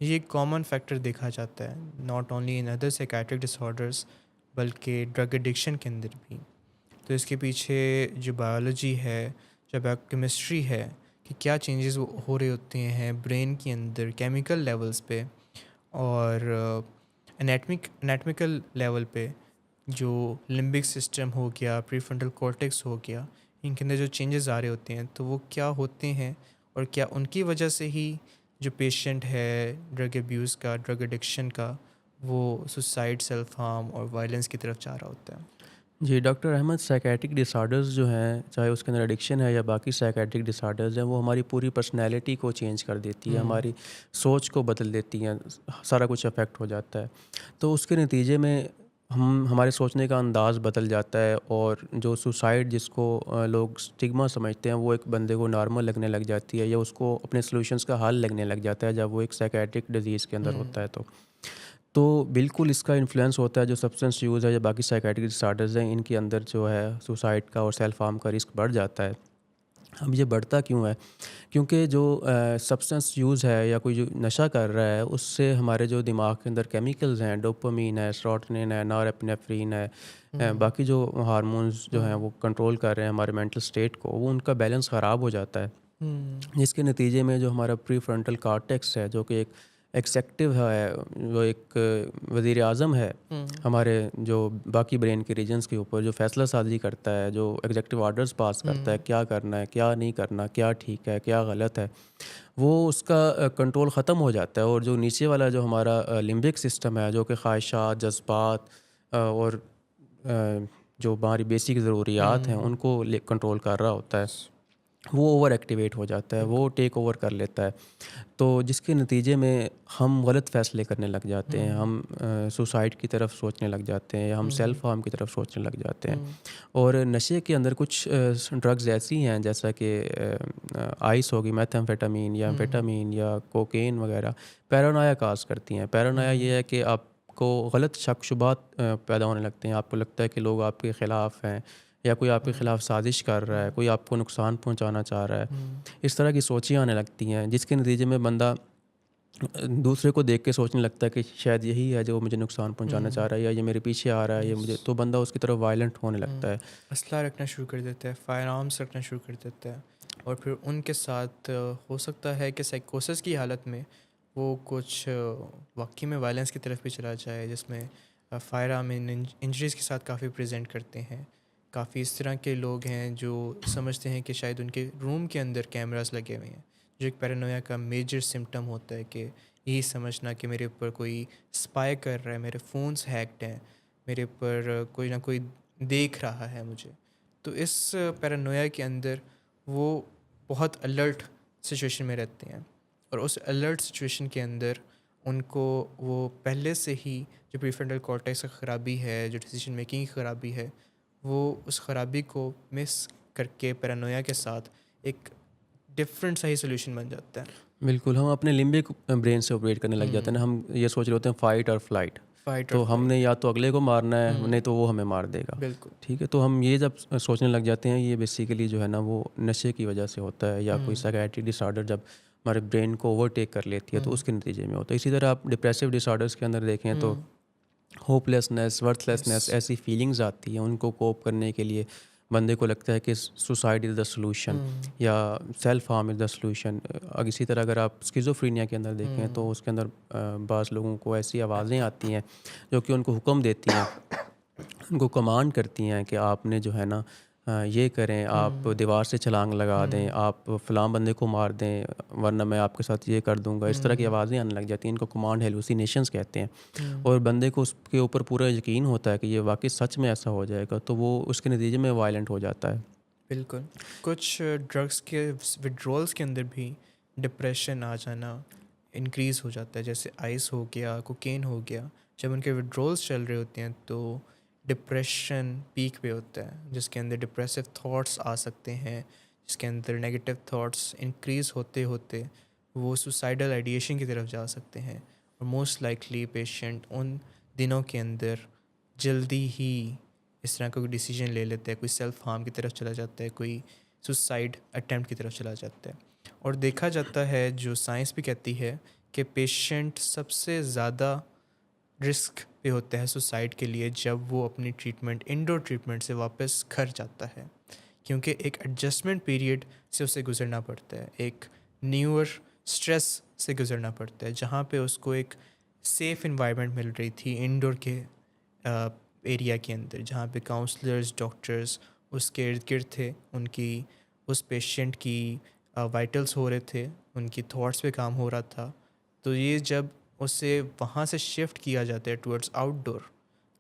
ये कॉमन फैक्टर देखा जाता है not only in other psychiatric disorders बल्कि ड्रग एडिक्शन के अंदर भी। तो इसके पीछे जो बायोलॉजी है, जो बायोकेमिस्ट्री है, कि क्या चेंजेस हो रहे होते हैं ब्रेन के अंदर केमिकल लेवल्स पे और एनाटमिकल लेवल पे, जो लिम्बिक सिस्टम हो गया, प्रीफ्रंटल कॉर्टेक्स हो गया, इनके अंदर जो चेंजेस आ रहे होते हैं तो वो क्या होते हैं, और क्या उनकी वजह से ही जो पेशेंट है ड्रग अब्यूज़ का, ड्रग एडिक्शन का, वो सुसाइड, सेल्फ हार्म और वायलेंस की तरफ जा रहा होता है। जी, डॉक्टर अहमद, साइकेट्रिक डिसऑर्डर्स जो हैं, चाहे उसके अंदर एडिक्शन है या बाकी साइकेट्रिक डिसऑर्डर्स हैं, वो हमारी पूरी पर्सनैलिटी को चेंज कर देती है, हमारी सोच को बदल देती हैं, सारा कुछ अफेक्ट हो जाता है। तो उसके नतीजे में हमारे सोचने का अंदाज़ बदल जाता है, और जो सुसाइड जिसको लोग स्टिग्मा समझते हैं, वो एक बंदे को नॉर्मल लगने लग जाती है, या उसको अपने सॉल्यूशंस का हल लगने लग जाता है जब वो एक साइकेट्रिक डिजीज़ के अंदर होता है। तो बिल्कुल इसका इन्फ्लुएंस होता है, जो सब्सटेंस यूज़ है या बाकी साइकेट्रिक डिसऑर्डर्स हैं, इनके अंदर जो है सुसाइड का और सेल्फ हार्म का रिस्क बढ़ जाता है। अब ये बढ़ता क्यों है? क्योंकि जो सब्सटेंस यूज़ है या कोई जो नशा कर रहा है, उससे हमारे जो दिमाग के अंदर केमिकल्स हैं, डोपामीन है, सेरोटोनिन है, नॉरएपिनेफ्रिन है, बाकी जो हार्मोन्स जो हैं वो कंट्रोल कर रहे हैं हमारे मेंटल स्टेट को, वो उनका बैलेंस ख़राब हो जाता है, जिसके नतीजे में जो हमारा प्रीफ्रंटल कॉर्टेक्स है, जो कि एक एक्सेक्टिव है, वो एक वज़ीर आज़म है हमारे जो बाकी ब्रेन के रीजन्स के ऊपर, जो फैसला साजी करता है, जो एग्जेक्टिव ऑर्डर्स पास करता है, क्या करना है, क्या नहीं करना, क्या ठीक है, क्या गलत है, वो उसका कंट्रोल ख़त्म हो जाता है। और जो नीचे वाला जो हमारा लिम्बिक सिस्टम है, जो कि ख्वाहिशात, जज्बात और जो हमारी बेसिक ज़रूरियात हैं उनको कंट्रोल कर रहा होता है, वो ओवर एक्टिवेट हो जाता है, वो टेक ओवर कर लेता है। तो जिसके नतीजे में हम गलत फ़ैसले करने लग जाते हैं, हम सुसाइड की तरफ सोचने लग जाते हैं, या हम सेल्फ हार्म की तरफ सोचने लग जाते हैं। और नशे के अंदर कुछ ड्रग्स ऐसी हैं, जैसा कि आइस होगी, मेथाम्फेटामीन या एम्फेटामीन या कोकेन वगैरह, पैरानोया काज करती हैं। पैरानोया ये है कि आपको गलत शक शुबात पैदा होने लगते हैं, आपको लगता है कि लोग आपके ख़िलाफ़ हैं, या कोई आपके ख़िलाफ़ साजिश कर रहा है, कोई आपको नुकसान पहुंचाना चाह रहा है, इस तरह की सोचें आने लगती हैं, जिसके नतीजे में बंदा दूसरे को देख के सोचने लगता है कि शायद यही है जो मुझे नुकसान पहुंचाना चाह रहा है, या ये मेरे पीछे आ रहा है, ये मुझे, तो बंदा उसकी तरफ वायलेंट होने लगता है, असला रखना शुरू कर देता है, फायर आर्म्स रखना शुरू कर देता है, और फिर उनके साथ हो सकता है कि साइकोसिस की हालत में वो कुछ वाकई में वायलेंस की तरफ भी चला जाए, जिसमें फायर आर्म इंजरीज़ के साथ काफ़ी प्रेजेंट करते हैं। काफ़ी इस तरह के लोग हैं जो समझते हैं कि शायद उनके रूम के अंदर कैमरास लगे हुए हैं, जो एक पैरानोया का मेजर सिम्टम होता है, कि यही समझना कि मेरे ऊपर कोई स्पाई कर रहा है, मेरे फ़ोन्स हैक्ड हैं, मेरे ऊपर कोई ना कोई देख रहा है मुझे। तो इस पैरानोया के अंदर वो बहुत अलर्ट सिचुएशन में रहते हैं, और उस अलर्ट सिचुएशन के अंदर उनको वो पहले से ही जो प्रीफ्रंटल कॉर्टेक्स की ख़राबी है, जो डिसीजन मेकिंग की ख़राबी है, वो उस ख़राबी को मिस करके पैरानोया के साथ एक डिफरेंट सा ही सोल्यूशन बन जाता है। बिल्कुल, हम अपने लिम्बिक ब्रेन से ऑपरेट करने लग जाते हैं ना, हम ये सोच रहे होते हैं फाइट और फ्लाइट, फाइट तो और हमने या तो अगले को मारना है, नहीं तो वो हमें मार देगा। बिल्कुल। ठीक है, तो हम ये जब सोचने लग जाते हैं, ये बेसिकली जो है ना वो नशे की वजह से होता है, या कोई साइकियाट्रिक डिसऑर्डर जब हमारे ब्रेन को ओवरटेक कर लेती है तो उसके नतीजे में होता है। इसी तरह आप डिप्रेसिव डिसऑर्डर्स के अंदर देखें तो होपलेसनेस, वर्थलेसनेस, ऐसी फीलिंग्स आती हैं, उनको कोप करने के लिए बंदे को लगता है कि सुसाइड इज़ द सोल्यूशन या self harm is the solution. इसी तरह अगर आप स्किज़ोफ्रेनिया के अंदर देखें तो उसके अंदर बाज़ लोगों को ऐसी आवाज़ें आती हैं जो कि उनको हुक्म देती हैं, उनको कमांड करती हैं कि आपने जो है ना ये करें, आप दीवार से छलांग लगा दें, आप फ़लाँ बंदे को मार दें, वरना मैं आपके साथ ये कर दूंगा। इस तरह की आवाज़ें आने लग जाती हैं, इनको कमांड हेलुसिनेशंस कहते हैं। और बंदे को उसके ऊपर पूरा यकीन होता है कि ये वाकई सच में ऐसा हो जाएगा, तो वो उसके नतीजे में वायलेंट हो जाता है। बिल्कुल। कुछ ड्रग्स के विड्रॉल्स के अंदर भी डिप्रेशन आ जाना इंक्रीज़ हो जाता है, जैसे आइस हो गया, कोकेन हो गया। जब उनके विड्रॉल्स चल रहे होते हैं तो डिप्रेशन पीक पे होता है, जिसके अंदर डिप्रेसिव थॉट्स आ सकते हैं, जिसके अंदर नेगेटिव थॉट्स इंक्रीज़ होते होते वो सुसाइडल आइडिएशन की तरफ जा सकते हैं। और मोस्ट लाइकली पेशेंट उन दिनों के अंदर जल्दी ही इस तरह का कोई डिसीजन ले लेता है, कोई सेल्फ हार्म की तरफ चला जाता है, कोई सुसाइड अटेम्प्ट की तरफ चला जाता है। और देखा जाता है, जो साइंस भी कहती है कि पेशेंट सबसे ज़्यादा रिस्क पे होता है सुसाइड के लिए जब वो अपनी ट्रीटमेंट, इंडोर ट्रीटमेंट से वापस घर जाता है, क्योंकि एक एडजस्टमेंट पीरियड से उसे गुजरना पड़ता है, एक न्यूअर स्ट्रेस से गुजरना पड़ता है, जहाँ पे उसको एक सेफ़ इन्वायरमेंट मिल रही थी इंडोर के एरिया के अंदर, जहाँ पे काउंसलर्स, डॉक्टर्स उसके इर्द गिर्द थे, उनकी उस पेशेंट की वाइटल्स हो रहे थे, उनकी थॉट्स पे काम हो रहा था। तो ये जब उसे वहाँ से शिफ्ट किया जाता है टुवर्ड्स आउटडोर,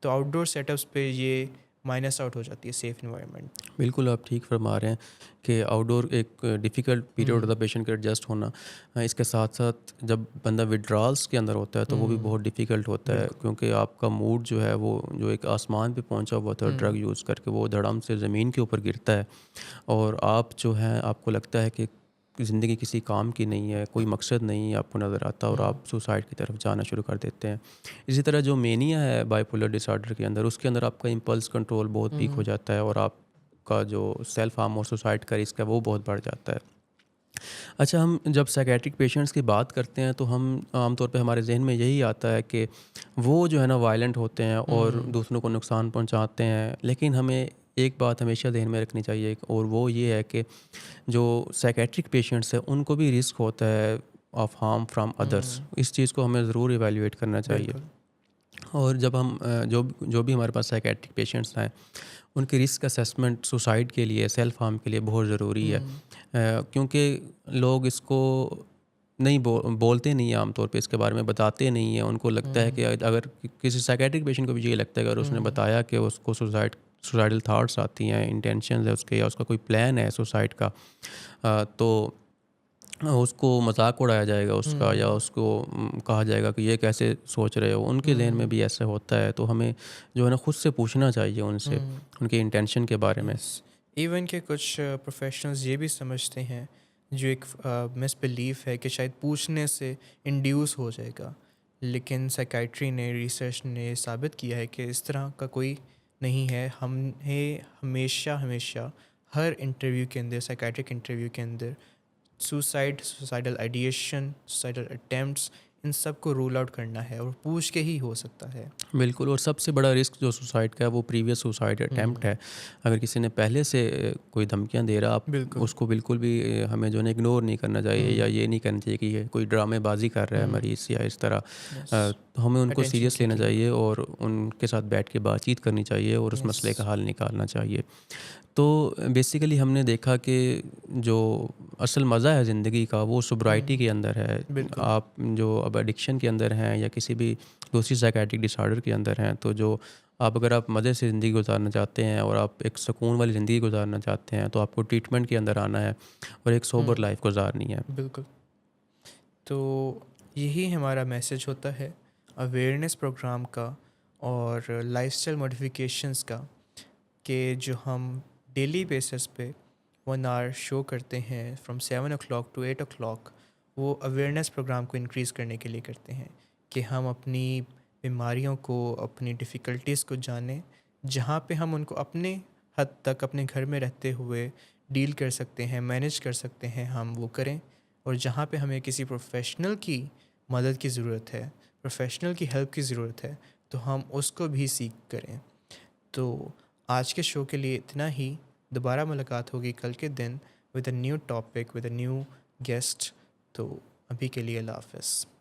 तो आउटडोर सेटअप्स पे ये माइनस आउट हो जाती है सेफ इन्वायरमेंट। बिल्कुल, आप ठीक फरमा रहे हैं कि आउटडोर एक डिफ़िकल्ट पीरियड होता है पेशेंट का एडजस्ट होना। इसके साथ साथ जब बंदा विड्रॉल्स के अंदर होता है तो वो भी बहुत डिफ़िकल्ट होता है, क्योंकि आपका मूड जो है वो जो एक आसमान पे पहुंचा हुआ था ड्रग यूज़ करके, वो धड़ाम से ज़मीन के ऊपर गिरता है और आप जो है, आपको लगता है कि ज़िंदगी किसी काम की नहीं है, कोई मकसद नहीं आपको नज़र आता और आप सुसाइड की तरफ जाना शुरू कर देते हैं। इसी तरह जो मेनिया है बाइपोलर डिसऑर्डर के अंदर, उसके अंदर आपका इम्पल्स कंट्रोल बहुत वीक हो जाता है और आपका जो सेल्फ हार्म और सुसाइड का रिस्क है वो बहुत बढ़ जाता है। अच्छा, हम जब साइकेट्रिक पेशेंट्स की बात करते हैं तो हम आमतौर पे हमारे जहन में यही आता है कि वो जो है ना वायलेंट होते हैं और दूसरों को नुकसान पहुंचाते हैं, लेकिन हमें एक बात हमेशा ध्यान में रखनी चाहिए और वो ये है कि जो साइकेट्रिक पेशेंट्स हैं उनको भी रिस्क होता है ऑफ हार्म फ्रॉम अदर्स। इस चीज़ को हमें ज़रूर इवैल्यूएट करना चाहिए। और जब हम जो भी हमारे पास साइकेट्रिक पेशेंट्स हैं उनकी रिस्क असेसमेंट सुसाइड के लिए, सेल्फ हार्म के लिए बहुत ज़रूरी है, क्योंकि लोग इसको नहीं बोलते नहीं है, आमतौर पे इसके बारे में बताते नहीं हैं। उनको लगता है कि अगर किसी साइकेट्रिक पेशेंट को भी ये लगता है अगर उसने बताया कि उसको सुसाइडल थाट्स आती हैं, इंटेंशन है उसके, या उसका कोई प्लान है सुसाइड का, तो उसको मजाक उड़ाया जाएगा उसका, या उसको कहा जाएगा कि ये कैसे सोच रहे हो। उनके जहन में भी ऐसा होता है, तो हमें जो है ना खुद से पूछना चाहिए उनसे उनके इंटेंशन के बारे में। इवन के कुछ प्रोफेशनल्स ये भी समझते हैं, जो एक मिसबिलीफ है कि शायद पूछने से इंड्यूस हो जाएगा, लेकिन साइकाइट्री ने, रिसर्च ने साबित किया है कि इस तरह का कोई नहीं है। हमें हमेशा हर इंटरव्यू के अंदर, साइकाइट्रिक इंटरव्यू के अंदर सुसाइडल आइडिएशन, सुसाइडल अटेम्प्ट्स, इन सब को रूल आउट करना है और पूछ के ही हो सकता है। बिल्कुल, और सबसे बड़ा रिस्क जो सुसाइड का है वो प्रीवियस सुसाइड अटैम्प्ट है। अगर किसी ने पहले से कोई धमकियां दे रहा, आप उसको बिल्कुल भी हमें जो है इग्नोर नहीं करना चाहिए, या ये नहीं करना चाहिए कि ये कोई ड्रामेबाजी कर रहा है मरीज़ या इस तरह। तो हमें उनको सीरियस लेना चाहिए और उनके साथ बैठ के बातचीत करनी चाहिए और उस मसले का हल निकालना चाहिए। तो बेसिकली हमने देखा कि जो असल मज़ा है ज़िंदगी का वो सोब्राइटी के अंदर है। आप जो अब एडिक्शन के अंदर हैं या किसी भी दूसरी साइकेट्रिक डिसऑर्डर के अंदर हैं, तो जो अगर आप मज़े से ज़िंदगी गुजारना चाहते हैं और आप एक सुकून वाली ज़िंदगी गुजारना चाहते हैं, तो आपको ट्रीटमेंट के अंदर आना है और एक सोबर लाइफ गुजारनी है। बिल्कुल। तो यही हमारा मैसेज होता है अवेयरनेस प्रोग्राम का और लाइफस्टाइल मॉडिफिकेशंस का, कि जो हम डेली बेसिस पे 1 आवर शो करते हैं फ्रॉम 7 o'clock to 8 o'clock, वो अवेयरनेस प्रोग्राम को इंक्रीज़ करने के लिए करते हैं कि हम अपनी बीमारियों को, अपनी डिफ़िकल्टीज़ को जानें, जहाँ पे हम उनको अपने हद तक अपने घर में रहते हुए डील कर सकते हैं, मैनेज कर सकते हैं, हम वो करें। और जहाँ पे हमें किसी प्रोफेशनल की मदद की ज़रूरत है, प्रोफेशनल की हेल्प की ज़रूरत है, तो हम उसको भी सीख करें। तो आज के शो के लिए इतना ही। दोबारा मुलाकात होगी कल के दिन with a new topic, with a new guest. तो अभी के लिए अल्लाह हाफ़िज़।